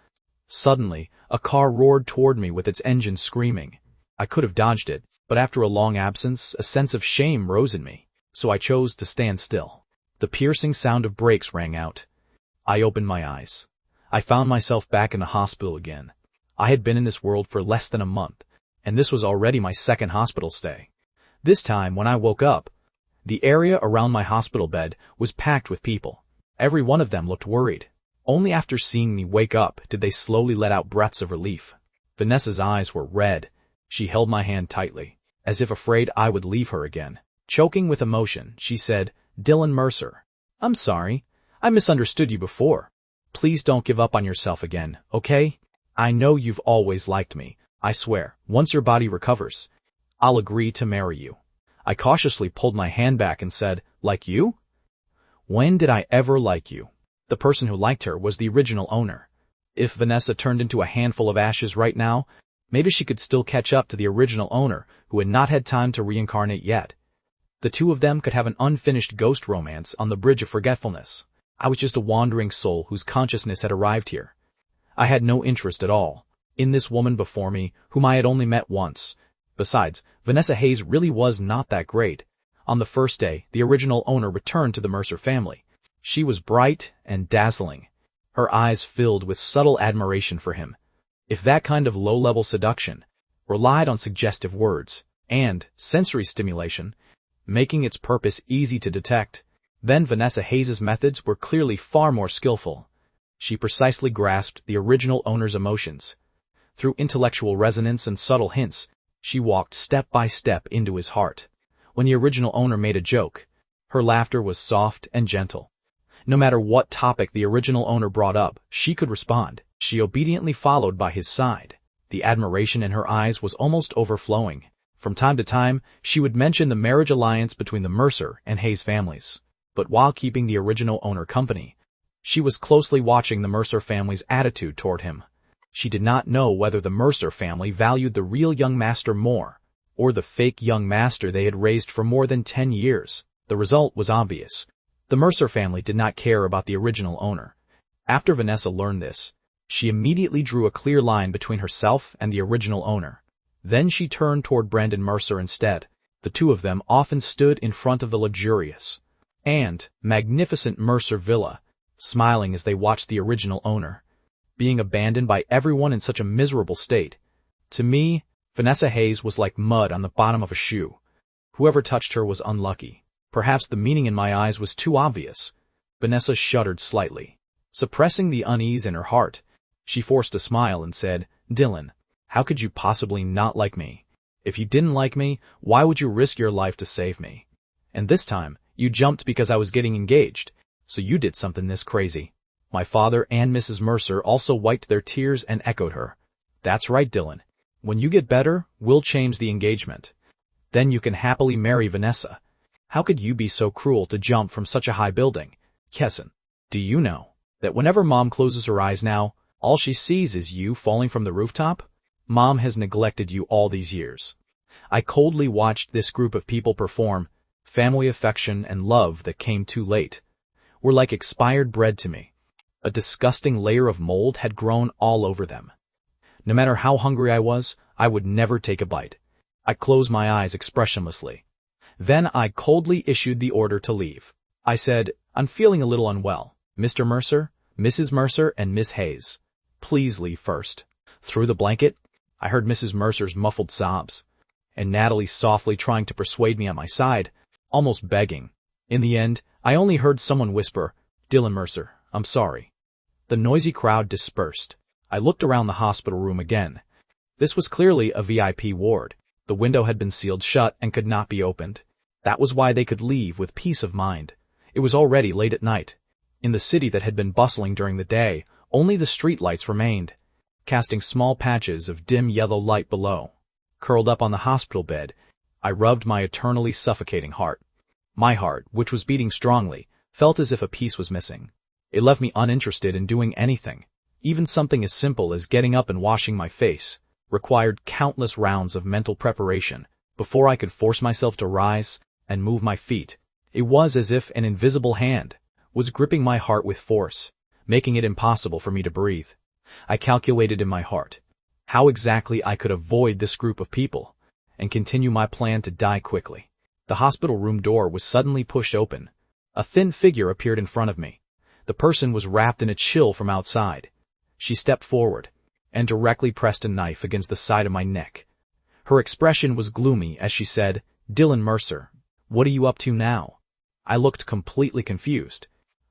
Suddenly, a car roared toward me with its engine screaming. I could have dodged it, but after a long absence, a sense of shame rose in me, so I chose to stand still. The piercing sound of brakes rang out. I opened my eyes. I found myself back in the hospital again. I had been in this world for less than a month, and this was already my second hospital stay. This time, when I woke up, the area around my hospital bed was packed with people. Every one of them looked worried. Only after seeing me wake up did they slowly let out breaths of relief. Vanessa's eyes were red. She held my hand tightly, as if afraid I would leave her again. Choking with emotion, she said, "Dylan Mercer, I'm sorry. I misunderstood you before. Please don't give up on yourself again, okay? I know you've always liked me. I swear, once your body recovers, I'll agree to marry you." I cautiously pulled my hand back and said, "Like you? When did I ever like you?" The person who liked her was the original owner. If Vanessa turned into a handful of ashes right now, maybe she could still catch up to the original owner who had not had time to reincarnate yet. The two of them could have an unfinished ghost romance on the bridge of forgetfulness. I was just a wandering soul whose consciousness had arrived here. I had no interest at all in this woman before me, whom I had only met once. Besides, Vanessa Hayes really was not that great. On the first day, the original owner returned to the Mercer family. She was bright and dazzling, her eyes filled with subtle admiration for him. If that kind of low-level seduction relied on suggestive words and sensory stimulation, making its purpose easy to detect, then Vanessa Hayes' methods were clearly far more skillful. She precisely grasped the original owner's emotions. Through intellectual resonance and subtle hints, she walked step by step into his heart. When the original owner made a joke, her laughter was soft and gentle. No matter what topic the original owner brought up, she could respond. She obediently followed by his side. The admiration in her eyes was almost overflowing. From time to time, she would mention the marriage alliance between the Mercer and Hayes families. But while keeping the original owner company, she was closely watching the Mercer family's attitude toward him. She did not know whether the Mercer family valued the real young master more, or the fake young master they had raised for more than 10 years. The result was obvious. The Mercer family did not care about the original owner. After Vanessa learned this, she immediately drew a clear line between herself and the original owner. Then she turned toward Brandon Mercer instead. The two of them often stood in front of the luxurious and magnificent Mercer villa, smiling as they watched the original owner being abandoned by everyone in such a miserable state. To me, Vanessa Hayes was like mud on the bottom of a shoe. Whoever touched her was unlucky. Perhaps the meaning in my eyes was too obvious. Vanessa shuddered slightly. Suppressing the unease in her heart, she forced a smile and said, "Dylan, how could you possibly not like me? If you didn't like me, why would you risk your life to save me? And this time, you jumped because I was getting engaged, so you did something this crazy." My father and Mrs. Mercer also wiped their tears and echoed her. "That's right, Dylan. When you get better, we'll change the engagement. Then you can happily marry Vanessa. How could you be so cruel to jump from such a high building? Kesson, do you know that whenever Mom closes her eyes now, all she sees is you falling from the rooftop? Mom has neglected you all these years." I coldly watched this group of people perform. Family affection and love that came too late were like expired bread to me. A disgusting layer of mold had grown all over them. No matter how hungry I was, I would never take a bite. I closed my eyes expressionlessly. Then I coldly issued the order to leave. I said, "I'm feeling a little unwell. Mr. Mercer, Mrs. Mercer, and Miss Hayes, please leave first." Through the blanket, I heard Mrs. Mercer's muffled sobs, and Natalie softly trying to persuade me at my side, almost begging. In the end, I only heard someone whisper, "Dylan Mercer, I'm sorry." The noisy crowd dispersed. I looked around the hospital room again. This was clearly a VIP ward. The The window had been sealed shut and could not be opened. That was why they could leave with peace of mind. It was already late at night. In the city that had been bustling during the day, only the street lights remained, casting small patches of dim yellow light below. Curled up on the hospital bed, I rubbed my eternally suffocating heart. My heart, which was beating strongly, felt as if a piece was missing. It left me uninterested in doing anything. Even something as simple as getting up and washing my face required countless rounds of mental preparation before I could force myself to rise and move my feet. It was as if an invisible hand was gripping my heart with force, making it impossible for me to breathe. I calculated in my heart how exactly I could avoid this group of people and continue my plan to die quickly. The hospital room door was suddenly pushed open. A thin figure appeared in front of me. The person was wrapped in a chill from outside. She stepped forward and directly pressed a knife against the side of my neck. Her expression was gloomy as she said, "Dylan Mercer, what are you up to now?" I looked completely confused.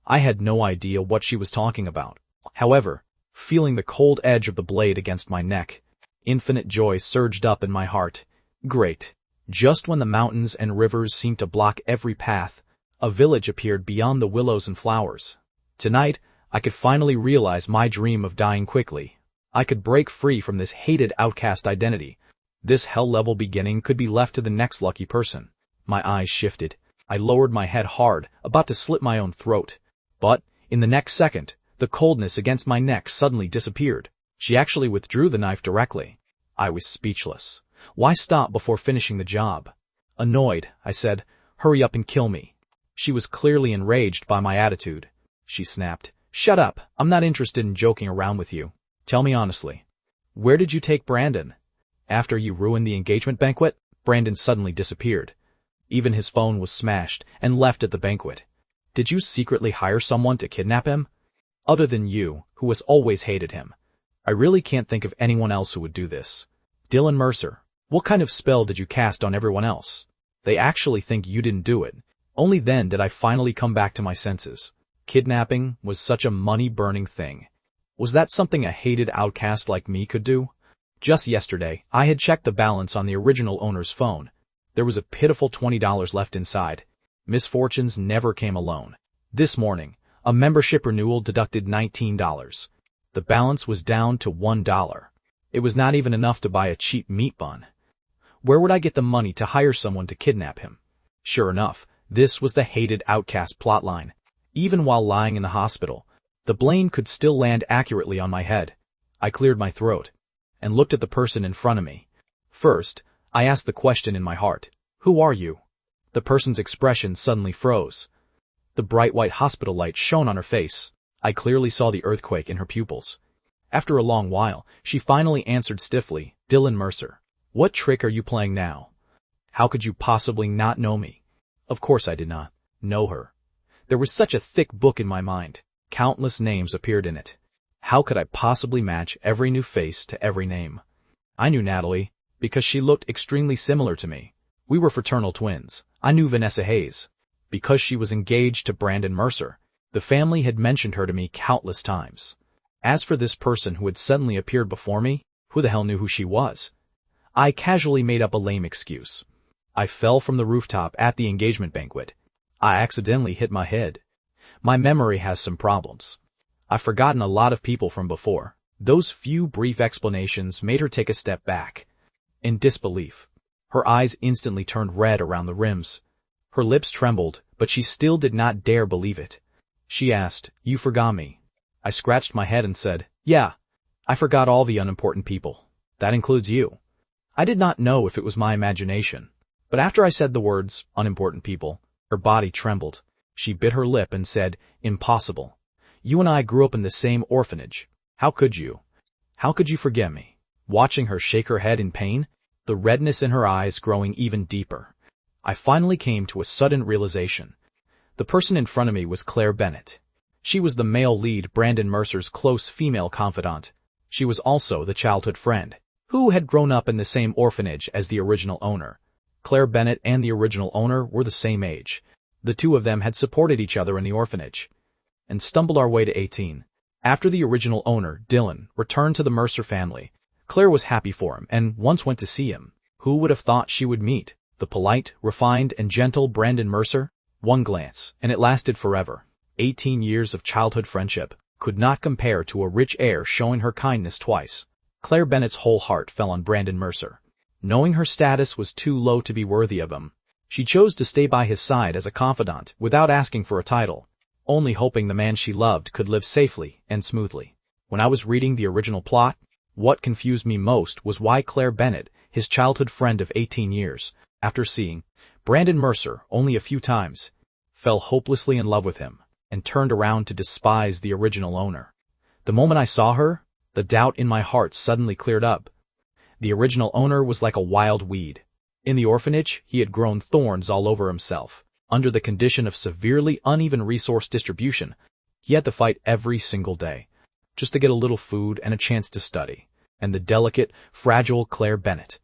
I had no idea what she was talking about. However, feeling the cold edge of the blade against my neck, infinite joy surged up in my heart. Great. Just when the mountains and rivers seemed to block every path, a village appeared beyond the willows and flowers. Tonight, I could finally realize my dream of dying quickly. I could break free from this hated outcast identity. This hell-level beginning could be left to the next lucky person. My eyes shifted. I lowered my head hard, about to slit my own throat. But, in the next second, the coldness against my neck suddenly disappeared. She actually withdrew the knife directly. I was speechless. Why stop before finishing the job? Annoyed, I said, "Hurry up and kill me." She was clearly enraged by my attitude. She snapped, "Shut up, I'm not interested in joking around with you. Tell me honestly, where did you take Brandon?" After you ruined the engagement banquet, Brandon suddenly disappeared. Even his phone was smashed and left at the banquet. Did you secretly hire someone to kidnap him? Other than you, who has always hated him. I really can't think of anyone else who would do this. Dylan Mercer, what kind of spell did you cast on everyone else? They actually think you didn't do it. Only then did I finally come back to my senses. Kidnapping was such a money-burning thing. Was that something a hated outcast like me could do? Just yesterday, I had checked the balance on the original owner's phone. There was a pitiful $20 left inside. Misfortunes never came alone. This morning, a membership renewal deducted $19. The balance was down to $1. It was not even enough to buy a cheap meat bun. Where would I get the money to hire someone to kidnap him? Sure enough, this was the hated outcast plotline. Even while lying in the hospital, the blame could still land accurately on my head. I cleared my throat and looked at the person in front of me. First, I asked the question in my heart, "Who are you?" The person's expression suddenly froze. The bright white hospital light shone on her face. I clearly saw the earthquake in her pupils. After a long while, she finally answered stiffly, "Dylan Mercer, what trick are you playing now? How could you possibly not know me?" Of course I did not know her. There was such a thick book in my mind. Countless names appeared in it. How could I possibly match every new face to every name? I knew Natalie, because she looked extremely similar to me. We were fraternal twins. I knew Vanessa Hayes, because she was engaged to Brandon Mercer. The family had mentioned her to me countless times. As for this person who had suddenly appeared before me, who the hell knew who she was? I casually made up a lame excuse. I fell from the rooftop at the engagement banquet. I accidentally hit my head. My memory has some problems. I've forgotten a lot of people from before. Those few brief explanations made her take a step back. In disbelief, her eyes instantly turned red around the rims. Her lips trembled, but she still did not dare believe it. She asked, "You forgot me?" I scratched my head and said, "Yeah, I forgot all the unimportant people. That includes you." I did not know if it was my imagination, but after I said the words, "unimportant people," her body trembled. She bit her lip and said, "Impossible. You and I grew up in the same orphanage. How could you? How could you forget me?" Watching her shake her head in pain, the redness in her eyes growing even deeper, I finally came to a sudden realization. The person in front of me was Claire Bennett. She was the male lead, Brandon Mercer's close female confidant. She was also the childhood friend, who had grown up in the same orphanage as the original owner. Claire Bennett and the original owner were the same age. The two of them had supported each other in the orphanage, and stumbled our way to 18. After the original owner, Dylan, returned to the Mercer family, Claire was happy for him and once went to see him. Who would have thought she would meet the polite, refined, and gentle Brandon Mercer? One glance, and it lasted forever. 18 years of childhood friendship could not compare to a rich heir showing her kindness twice. Claire Bennett's whole heart fell on Brandon Mercer. Knowing her status was too low to be worthy of him, she chose to stay by his side as a confidant without asking for a title, only hoping the man she loved could live safely and smoothly. When I was reading the original plot, what confused me most was why Claire Bennett, his childhood friend of 18 years, after seeing Brandon Mercer only a few times, fell hopelessly in love with him and turned around to despise the original owner. The moment I saw her, the doubt in my heart suddenly cleared up. The original owner was like a wild weed. In the orphanage, he had grown thorns all over himself. Under the condition of severely uneven resource distribution, he had to fight every single day, just to get a little food and a chance to study. And the delicate, fragile Claire Bennett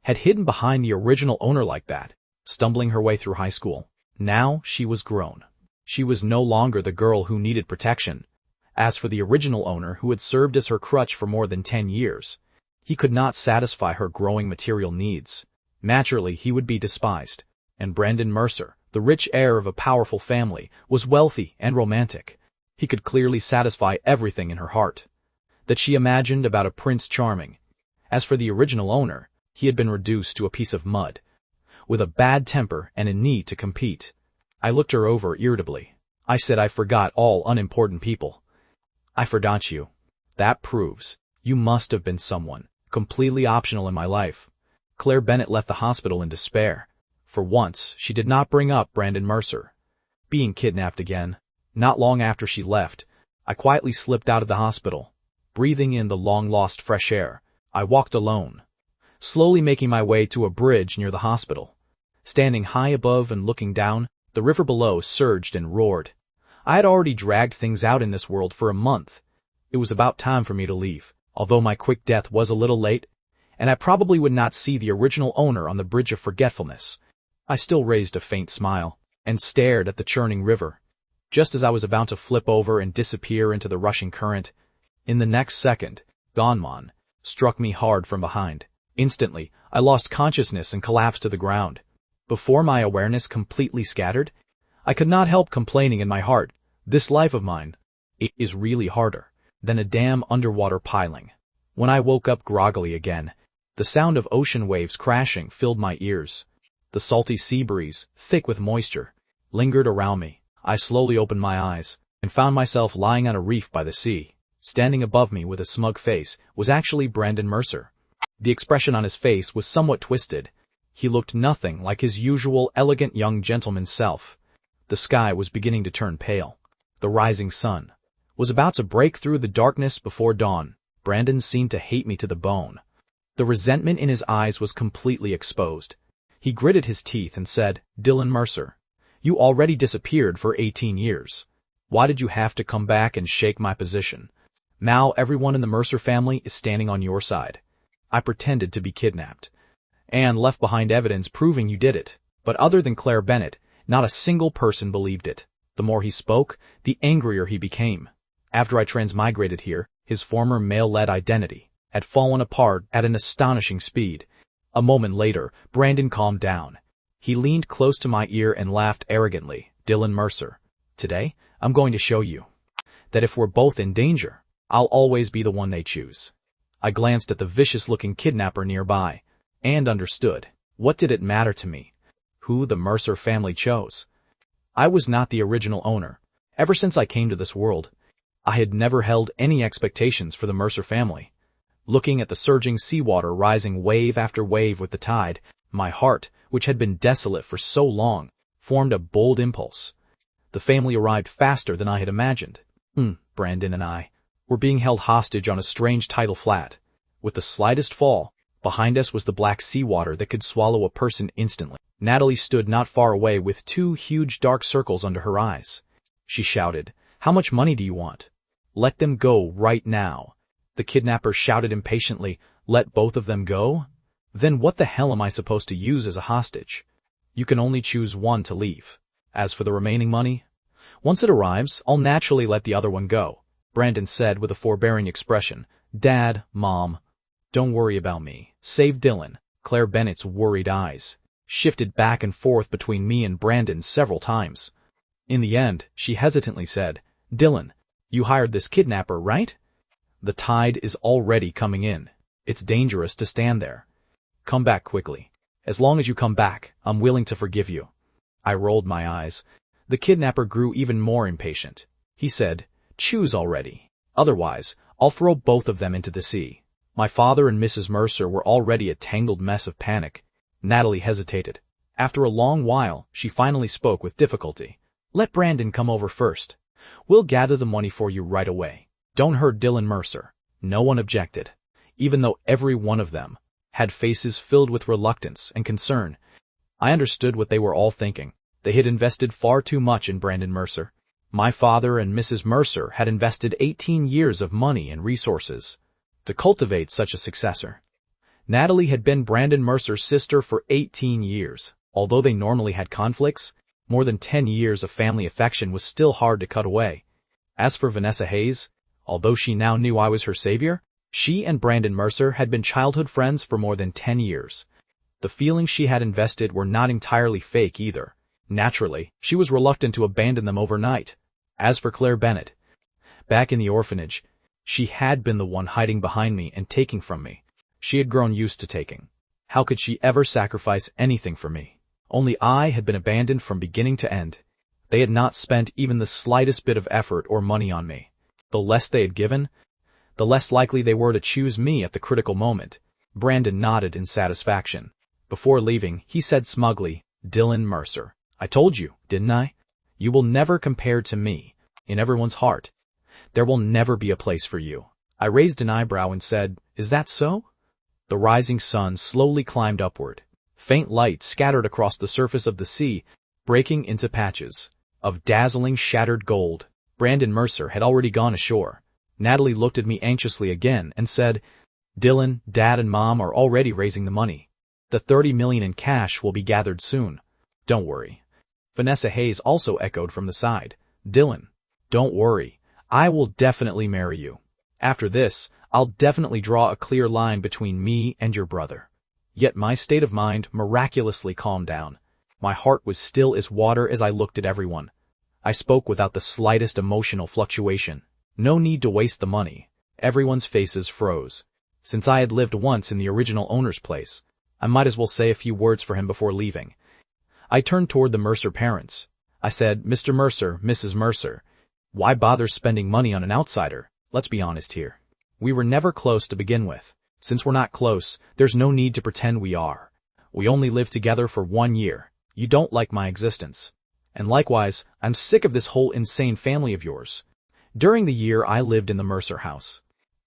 had hidden behind the original owner like that, stumbling her way through high school. Now she was grown. She was no longer the girl who needed protection. As for the original owner who had served as her crutch for more than 10 years, he could not satisfy her growing material needs. Naturally, he would be despised. And Brandon Mercer, the rich heir of a powerful family, was wealthy and romantic. He could clearly satisfy everything in her heart that she imagined about a Prince Charming. As for the original owner, he had been reduced to a piece of mud, with a bad temper and a need to compete. I looked her over irritably. I said I forgot all unimportant people. I forgot you. That proves you must have been someone completely optional in my life. Claire Bennett left the hospital in despair. For once, she did not bring up Brandon Mercer being kidnapped again. Not long after she left, I quietly slipped out of the hospital. Breathing in the long-lost fresh air, I walked alone, slowly making my way to a bridge near the hospital. Standing high above and looking down, the river below surged and roared. I had already dragged things out in this world for a month. It was about time for me to leave, although my quick death was a little late, and I probably would not see the original owner on the Bridge of Forgetfulness. I still raised a faint smile and stared at the churning river. Just as I was about to flip over and disappear into the rushing current, in the next second, Gonmon struck me hard from behind. Instantly, I lost consciousness and collapsed to the ground. Before my awareness completely scattered, I could not help complaining in my heart, this life of mine, it is really harder than a damn underwater piling. When I woke up groggily again, the sound of ocean waves crashing filled my ears. The salty sea breeze, thick with moisture, lingered around me. I slowly opened my eyes and found myself lying on a reef by the sea. Standing above me with a smug face was actually Brandon Mercer. The expression on his face was somewhat twisted. He looked nothing like his usual elegant young gentleman's self. The sky was beginning to turn pale. The rising sun was about to break through the darkness before dawn. Brandon seemed to hate me to the bone. The resentment in his eyes was completely exposed. He gritted his teeth and said, "Dylan Mercer, you already disappeared for 18 years. Why did you have to come back and shake my position? Now everyone in the Mercer family is standing on your side. I pretended to be kidnapped and left behind evidence proving you did it. But other than Claire Bennett, not a single person believed it." The more he spoke, the angrier he became. After I transmigrated here, his former male-led identity had fallen apart at an astonishing speed. A moment later, Brandon calmed down. He leaned close to my ear and laughed arrogantly. "Dylan Mercer, today I'm going to show you that if we're both in danger, I'll always be the one they choose." I glanced at the vicious-looking kidnapper nearby and understood. What did it matter to me who the Mercer family chose? I was not the original owner. Ever since I came to this world, I had never held any expectations for the Mercer family. Looking at the surging seawater rising wave after wave with the tide, my heart, which had been desolate for so long, formed a bold impulse. The family arrived faster than I had imagined. Brandon and I were being held hostage on a strange tidal flat. With the slightest fall, behind us was the black seawater that could swallow a person instantly. Natalie stood not far away with 2 huge dark circles under her eyes. She shouted, "How much money do you want? Let them go right now." The kidnapper shouted impatiently, "Let both of them go? Then what the hell am I supposed to use as a hostage? You can only choose one to leave. As for the remaining money, once it arrives, I'll naturally let the other one go," Brandon said with a forbearing expression. "Dad, Mom, don't worry about me. Save Dylan." Claire Bennett's worried eyes shifted back and forth between me and Brandon several times. In the end, she hesitantly said, "Dylan, you hired this kidnapper, right? The tide is already coming in. It's dangerous to stand there. Come back quickly. As long as you come back, I'm willing to forgive you." I rolled my eyes. The kidnapper grew even more impatient. He said, "Choose already. Otherwise, I'll throw both of them into the sea." My father and Mrs. Mercer were already a tangled mess of panic. Natalie hesitated. After a long while, she finally spoke with difficulty. "Let Brandon come over first. We'll gather the money for you right away. Don't hurt Dylan Mercer." No one objected, even though every one of them had faces filled with reluctance and concern. I understood what they were all thinking. They had invested far too much in Brandon Mercer. My father and Mrs. Mercer had invested 18 years of money and resources to cultivate such a successor. Natalie had been Brandon Mercer's sister for 18 years. Although they normally had conflicts, more than 10 years of family affection was still hard to cut away. As for Vanessa Hayes, although she now knew I was her savior, she and Brandon Mercer had been childhood friends for more than 10 years. The feelings she had invested were not entirely fake either. Naturally, she was reluctant to abandon them overnight. As for Claire Bennett, back in the orphanage, she had been the one hiding behind me and taking from me. She had grown used to taking. How could she ever sacrifice anything for me? Only I had been abandoned from beginning to end. They had not spent even the slightest bit of effort or money on me. The less they had given, the less likely they were to choose me at the critical moment. Brandon nodded in satisfaction. Before leaving, he said smugly, "Dylan Mercer, I told you, didn't I? You will never compare to me. In everyone's heart, there will never be a place for you." I raised an eyebrow and said, "Is that so?" The rising sun slowly climbed upward. Faint light scattered across the surface of the sea, breaking into patches of dazzling shattered gold. Brandon Mercer had already gone ashore. Natalie looked at me anxiously again and said, "Dylan, Dad and Mom are already raising the money. The $30 million in cash will be gathered soon. Don't worry." Vanessa Hayes also echoed from the side, "Dylan, don't worry. I will definitely marry you. After this, I'll definitely draw a clear line between me and your brother." Yet my state of mind miraculously calmed down. My heart was still as water as I looked at everyone. I spoke without the slightest emotional fluctuation. No need to waste the money. Everyone's faces froze. Since I had lived once in the original owner's place, I might as well say a few words for him before leaving. I turned toward the Mercer parents. I said, "Mr. Mercer, Mrs. Mercer, why bother spending money on an outsider? Let's be honest here. We were never close to begin with. Since we're not close, there's no need to pretend we are. We only lived together for 1 year. You don't like my existence. And likewise, I'm sick of this whole insane family of yours." During the year I lived in the Mercer house,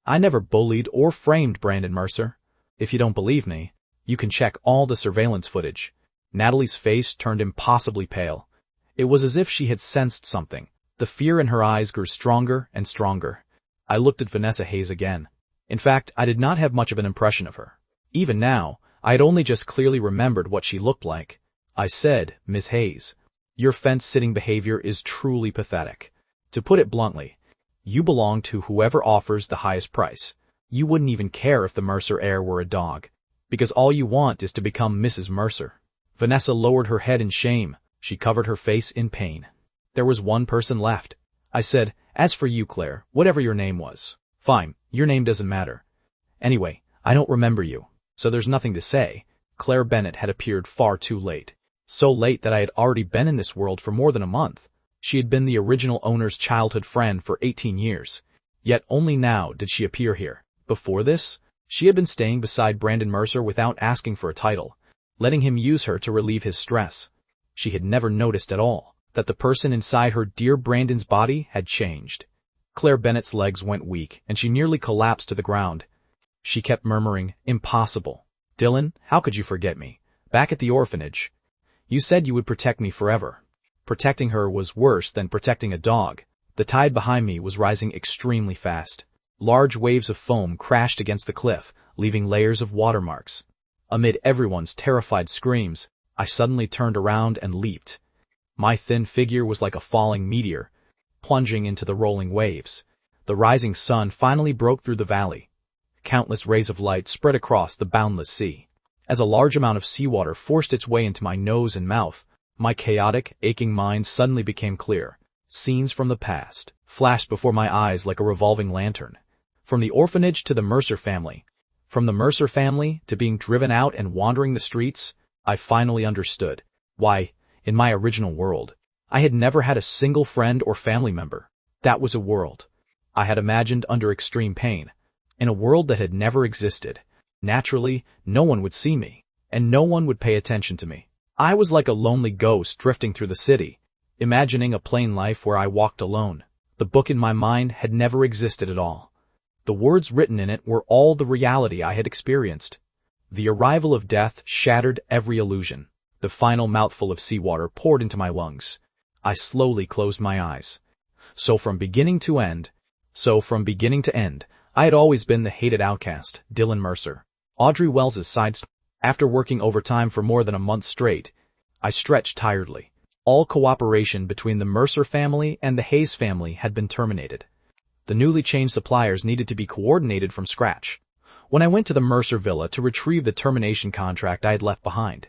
I never bullied or framed Brandon Mercer. If you don't believe me, you can check all the surveillance footage. Natalie's face turned impossibly pale. It was as if she had sensed something. The fear in her eyes grew stronger and stronger. I looked at Vanessa Hayes again. In fact, I did not have much of an impression of her. Even now, I had only just clearly remembered what she looked like. I said, "Miss Hayes, your fence-sitting behavior is truly pathetic. To put it bluntly, you belong to whoever offers the highest price. You wouldn't even care if the Mercer heir were a dog, because all you want is to become Mrs. Mercer." Vanessa lowered her head in shame. She covered her face in pain. There was one person left. I said, "As for you, Claire, whatever your name was, fine, your name doesn't matter. Anyway, I don't remember you, so there's nothing to say." Claire Bennett had appeared far too late. So late that I had already been in this world for more than a month. She had been the original owner's childhood friend for 18 years. Yet only now did she appear here. Before this, she had been staying beside Brandon Mercer without asking for a title, letting him use her to relieve his stress. She had never noticed at all that the person inside her dear Brandon's body had changed. Claire Bennett's legs went weak, and she nearly collapsed to the ground. She kept murmuring, "Impossible. Dylan, how could you forget me? Back at the orphanage, you said you would protect me forever." Protecting her was worse than protecting a dog. The tide behind me was rising extremely fast. Large waves of foam crashed against the cliff, leaving layers of watermarks. Amid everyone's terrified screams, I suddenly turned around and leaped. My thin figure was like a falling meteor, plunging into the rolling waves. The rising sun finally broke through the valley. Countless rays of light spread across the boundless sea. As a large amount of seawater forced its way into my nose and mouth, my chaotic, aching mind suddenly became clear. Scenes from the past flashed before my eyes like a revolving lantern. From the orphanage to the Mercer family. From the Mercer family to being driven out and wandering the streets, I finally understood. Why, in my original world, I had never had a single friend or family member. That was a world I had imagined under extreme pain. In a world that had never existed. Naturally, no one would see me, and no one would pay attention to me. I was like a lonely ghost drifting through the city, imagining a plain life where I walked alone. The book in my mind had never existed at all. The words written in it were all the reality I had experienced. The arrival of death shattered every illusion. The final mouthful of seawater poured into my lungs. I slowly closed my eyes. So from beginning to end, I had always been the hated outcast, Dylan Mercer. Audrey Wells's side story. After working overtime for more than a month straight, I stretched tiredly. All cooperation between the Mercer family and the Hayes family had been terminated. The newly changed suppliers needed to be coordinated from scratch. When I went to the Mercer villa to retrieve the termination contract I had left behind,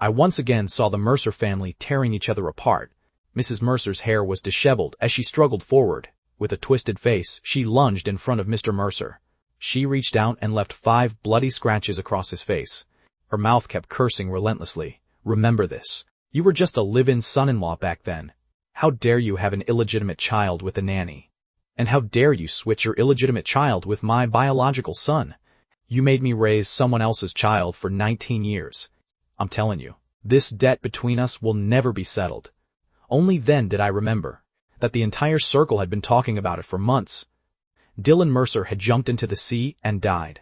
I once again saw the Mercer family tearing each other apart. Mrs. Mercer's hair was disheveled as she struggled forward. With a twisted face, she lunged in front of Mr. Mercer. She reached out and left 5 bloody scratches across his face. Her mouth kept cursing relentlessly. Remember this. You were just a live-in son-in-law back then. How dare you have an illegitimate child with a nanny? And how dare you switch your illegitimate child with my biological son? You made me raise someone else's child for 19 years. I'm telling you, this debt between us will never be settled. Only then did I remember that the entire circle had been talking about it for months. Dylan Mercer had jumped into the sea and died.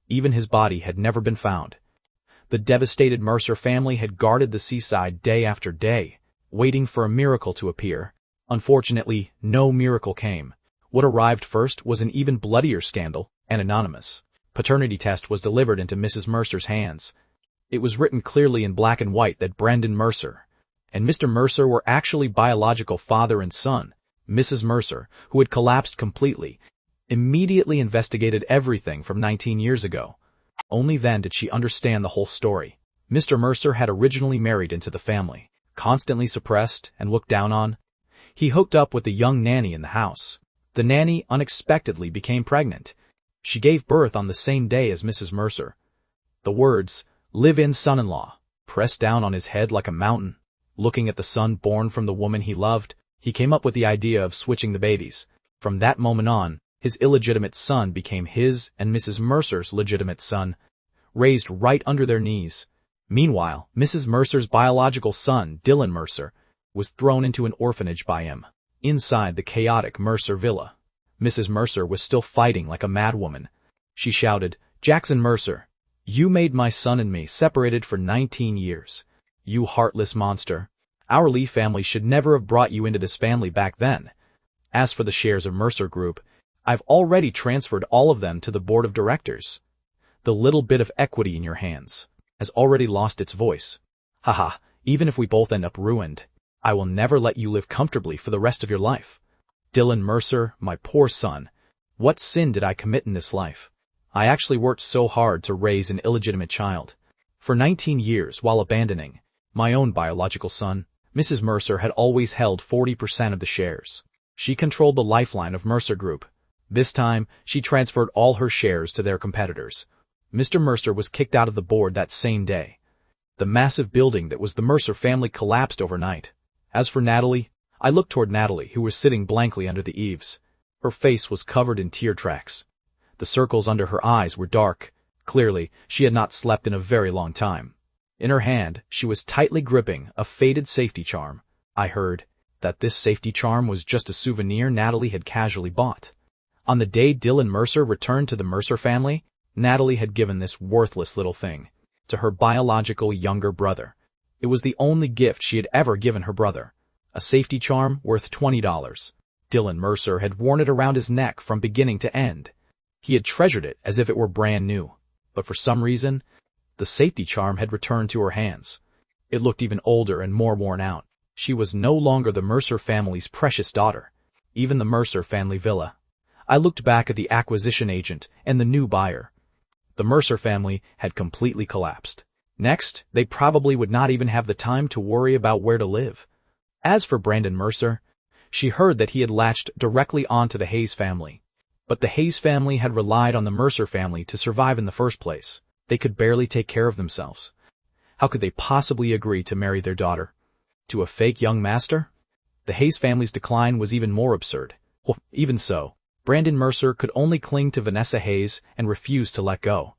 Even his body had never been found. The devastated Mercer family had guarded the seaside day after day, waiting for a miracle to appear. Unfortunately, no miracle came. What arrived first was an even bloodier scandal, an anonymous paternity test was delivered into Mrs. Mercer's hands. It was written clearly in black and white that Brendan Mercer and Mr. Mercer were actually biological father and son. Mrs. Mercer, who had collapsed completely, immediately investigated everything from 19 years ago. Only then did she understand the whole story. Mr. Mercer had originally married into the family, constantly suppressed and looked down on. He hooked up with the young nanny in the house. The nanny unexpectedly became pregnant. She gave birth on the same day as Mrs. Mercer. The words, "live-in son-in-law," pressed down on his head like a mountain. Looking at the son born from the woman he loved, he came up with the idea of switching the babies. From that moment on, his illegitimate son became his and Mrs. Mercer's legitimate son, raised right under their knees. Meanwhile, Mrs. Mercer's biological son, Dylan Mercer, was thrown into an orphanage by him. Inside the chaotic Mercer villa, Mrs. Mercer was still fighting like a madwoman. She shouted, "Jackson Mercer, you made my son and me separated for 19 years. You heartless monster. Our Lee family should never have brought you into this family back then. As for the shares of Mercer Group, I've already transferred all of them to the board of directors. The little bit of equity in your hands has already lost its voice. Haha, even if we both end up ruined, I will never let you live comfortably for the rest of your life. Dylan Mercer, my poor son, what sin did I commit in this life? I actually worked so hard to raise an illegitimate child. For 19 years while abandoning my own biological son, Mrs. Mercer had always held 40% of the shares. She controlled the lifeline of Mercer Group. This time, she transferred all her shares to their competitors. Mr. Mercer was kicked out of the board that same day. The massive building that was the Mercer family collapsed overnight. As for Natalie, I looked toward Natalie, who was sitting blankly under the eaves. Her face was covered in tear tracks. The circles under her eyes were dark. Clearly, she had not slept in a very long time. In her hand, she was tightly gripping a faded safety charm. I heard that this safety charm was just a souvenir Natalie had casually bought. On the day Dylan Mercer returned to the Mercer family, Natalie had given this worthless little thing to her biological younger brother. It was the only gift she had ever given her brother, a safety charm worth $20. Dylan Mercer had worn it around his neck from beginning to end. He had treasured it as if it were brand new, but for some reason, the safety charm had returned to her hands. It looked even older and more worn out. She was no longer the Mercer family's precious daughter, even the Mercer family villa. I looked back at the acquisition agent and the new buyer. The Mercer family had completely collapsed. Next, they probably would not even have the time to worry about where to live. As for Brandon Mercer, she heard that he had latched directly onto the Hayes family. But the Hayes family had relied on the Mercer family to survive in the first place. They could barely take care of themselves. How could they possibly agree to marry their daughter to a fake young master? The Hayes family's decline was even more absurd. Well, even so, Brandon Mercer could only cling to Vanessa Hayes and refuse to let go.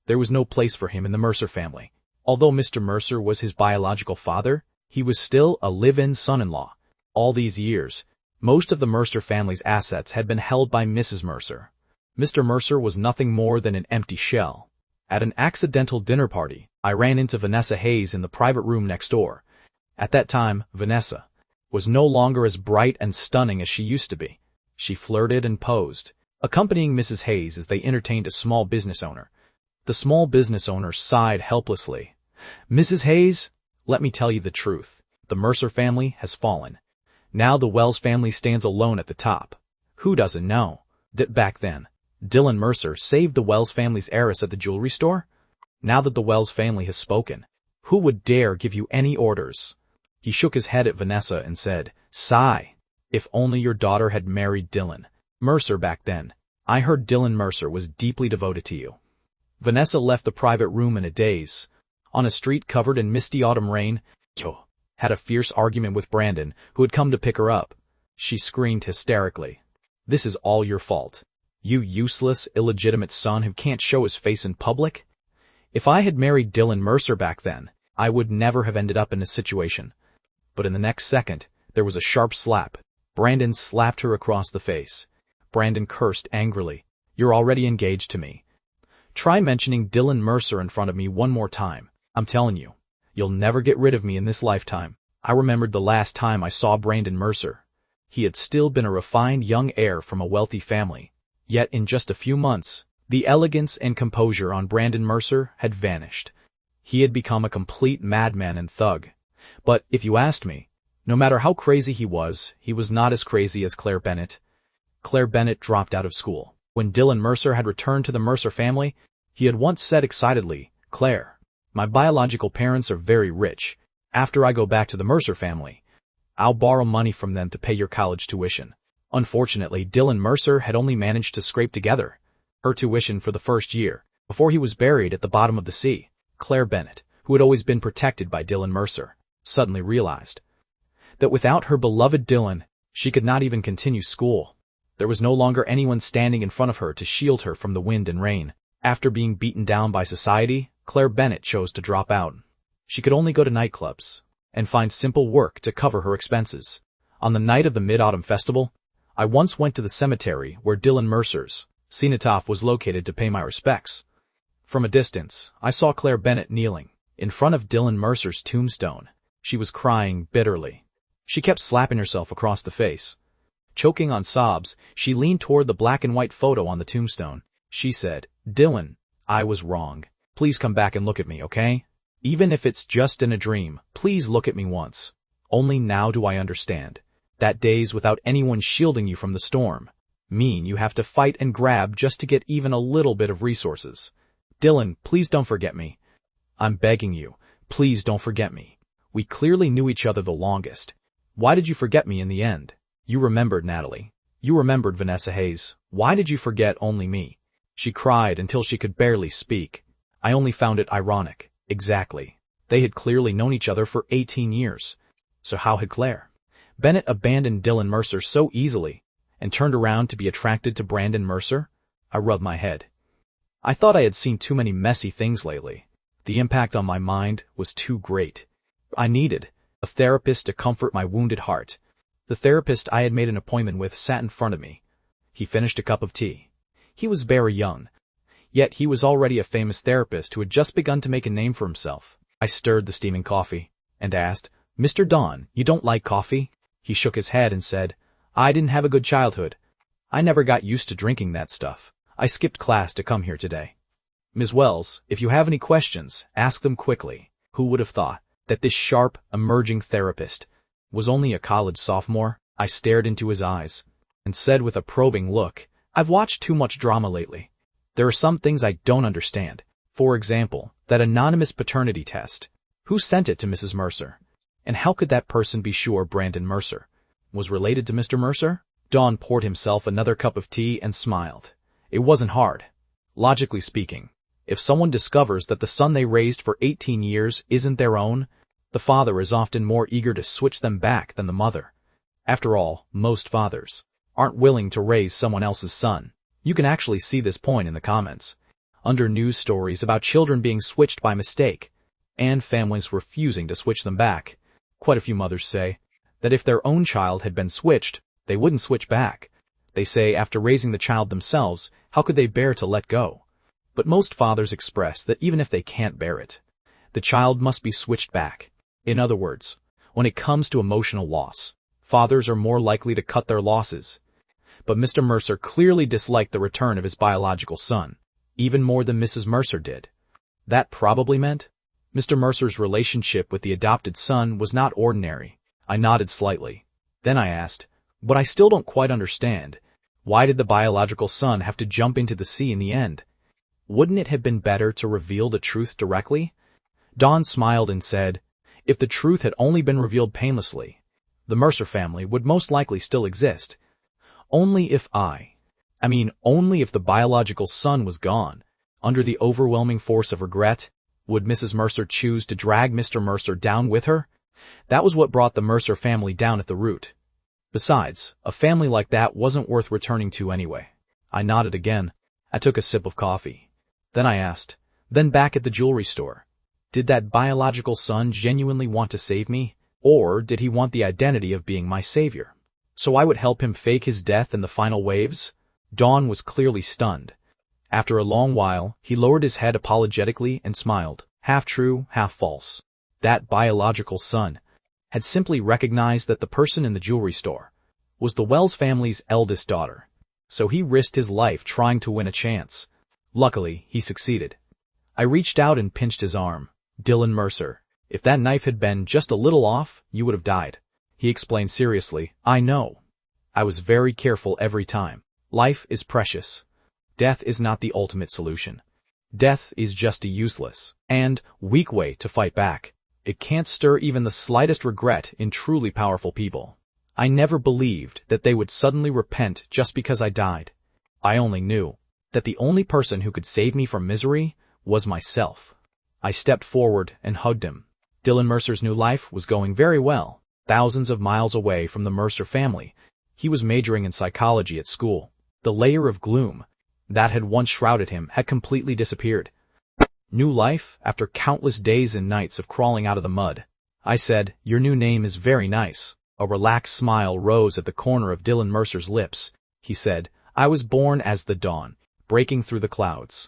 There was no place for him in the Mercer family. Although Mr. Mercer was his biological father, he was still a live-in son-in-law. All these years, most of the Mercer family's assets had been held by Mrs. Mercer. Mr. Mercer was nothing more than an empty shell. At an accidental dinner party, I ran into Vanessa Hayes in the private room next door. At that time, Vanessa was no longer as bright and stunning as she used to be. She flirted and posed, accompanying Mrs. Hayes as they entertained a small business owner. The small business owner sighed helplessly. "Mrs. Hayes, let me tell you the truth. The Mercer family has fallen. Now the Wells family stands alone at the top. Who doesn't know that back then, Dylan Mercer saved the Wells family's heiress at the jewelry store? Now that the Wells family has spoken, who would dare give you any orders?" He shook his head at Vanessa and said, "Sigh. If only your daughter had married Dylan Mercer back then. I heard Dylan Mercer was deeply devoted to you." Vanessa left the private room in a daze. On a street covered in misty autumn rain, had a fierce argument with Brandon, who had come to pick her up. She screamed hysterically, "This is all your fault. You useless, illegitimate son who can't show his face in public. If I had married Dylan Mercer back then, I would never have ended up in this situation." But in the next second, there was a sharp slap. Brandon slapped her across the face. Brandon cursed angrily. "You're already engaged to me. Try mentioning Dylan Mercer in front of me one more time. I'm telling you, you'll never get rid of me in this lifetime." I remembered the last time I saw Brandon Mercer. He had still been a refined young heir from a wealthy family. Yet in just a few months, the elegance and composure on Brandon Mercer had vanished. He had become a complete madman and thug. But if you asked me, no matter how crazy he was not as crazy as Claire Bennett. Claire Bennett dropped out of school. When Dylan Mercer had returned to the Mercer family, he had once said excitedly, "Claire, my biological parents are very rich. After I go back to the Mercer family, I'll borrow money from them to pay your college tuition." Unfortunately, Dylan Mercer had only managed to scrape together her tuition for the first year, before he was buried at the bottom of the sea. Claire Bennett, who had always been protected by Dylan Mercer, suddenly realized that without her beloved Dylan, she could not even continue school. There was no longer anyone standing in front of her to shield her from the wind and rain. After being beaten down by society, Claire Bennett chose to drop out. She could only go to nightclubs and find simple work to cover her expenses. On the night of the Mid-Autumn Festival, I once went to the cemetery where Dylan Mercer's cenotaph was located to pay my respects. From a distance, I saw Claire Bennett kneeling in front of Dylan Mercer's tombstone. She was crying bitterly. She kept slapping herself across the face. Choking on sobs, she leaned toward the black and white photo on the tombstone. She said, "Dylan, I was wrong. Please come back and look at me, okay? Even if it's just in a dream, please look at me once. Only now do I understand that days without anyone shielding you from the storm mean you have to fight and grab just to get even a little bit of resources. Dylan, please don't forget me. I'm begging you, please don't forget me. We clearly knew each other the longest. Why did you forget me in the end? You remembered Natalie. You remembered Vanessa Hayes. Why did you forget only me?" She cried until she could barely speak. I only found it ironic. Exactly. They had clearly known each other for 18 years. So how had Claire Bennett abandoned Dylan Mercer so easily and turned around to be attracted to Brandon Mercer? I rubbed my head. I thought I had seen too many messy things lately. The impact on my mind was too great. I needed a therapist to comfort my wounded heart. The therapist I had made an appointment with sat in front of me. He finished a cup of tea. He was very young. Yet he was already a famous therapist who had just begun to make a name for himself. I stirred the steaming coffee and asked, "Mr. Don, you don't like coffee?" He shook his head and said, "I didn't have a good childhood. I never got used to drinking that stuff. I skipped class to come here today." "Ms. Wells, if you have any questions, ask them quickly." Who would have thought that this sharp, emerging therapist was only a college sophomore? I stared into his eyes and said with a probing look, "I've watched too much drama lately. There are some things I don't understand. For example, that anonymous paternity test. Who sent it to Mrs. Mercer? And how could that person be sure Brandon Mercer was related to Mr. Mercer? Don poured himself another cup of tea and smiled. It wasn't hard. Logically speaking, if someone discovers that the son they raised for 18 years isn't their own, the father is often more eager to switch them back than the mother. After all, most fathers aren't willing to raise someone else's son. You can actually see this point in the comments. Under news stories about children being switched by mistake, and families refusing to switch them back, quite a few mothers say that if their own child had been switched, they wouldn't switch back. They say after raising the child themselves, how could they bear to let go? But most fathers express that even if they can't bear it, the child must be switched back. In other words, when it comes to emotional loss, fathers are more likely to cut their losses. But Mr. Mercer clearly disliked the return of his biological son, even more than Mrs. Mercer did. That probably meant Mr. Mercer's relationship with the adopted son was not ordinary. I nodded slightly. Then I asked, but I still don't quite understand. Why did the biological son have to jump into the sea in the end? Wouldn't it have been better to reveal the truth directly? Don smiled and said, if the truth had only been revealed painlessly, the Mercer family would most likely still exist. Only if only if the biological son was gone, under the overwhelming force of regret, would Mrs. Mercer choose to drag Mr. Mercer down with her? That was what brought the Mercer family down at the root. Besides, a family like that wasn't worth returning to anyway. I nodded again. I took a sip of coffee. Then I asked, then back at the jewelry store, did that biological son genuinely want to save me? Or did he want the identity of being my savior, so I would help him fake his death in the final waves? Don was clearly stunned. After a long while, he lowered his head apologetically and smiled, half true, half false. That biological son had simply recognized that the person in the jewelry store was the Wells family's eldest daughter, so he risked his life trying to win a chance. Luckily, he succeeded. I reached out and pinched his arm. Dylan Mercer, if that knife had been just a little off, you would have died. He explained seriously, I know. I was very careful every time. Life is precious. Death is not the ultimate solution. Death is just a useless and weak way to fight back. It can't stir even the slightest regret in truly powerful people. I never believed that they would suddenly repent just because I died. I only knew that the only person who could save me from misery was myself. I stepped forward and hugged him. Dylan Mercer's new life was going very well. Thousands of miles away from the Mercer family, he was majoring in psychology at school. The layer of gloom that had once shrouded him had completely disappeared. New life after countless days and nights of crawling out of the mud. I said, your new name is very nice. A relaxed smile rose at the corner of Dylan Mercer's lips. He said, I was born as the dawn, breaking through the clouds.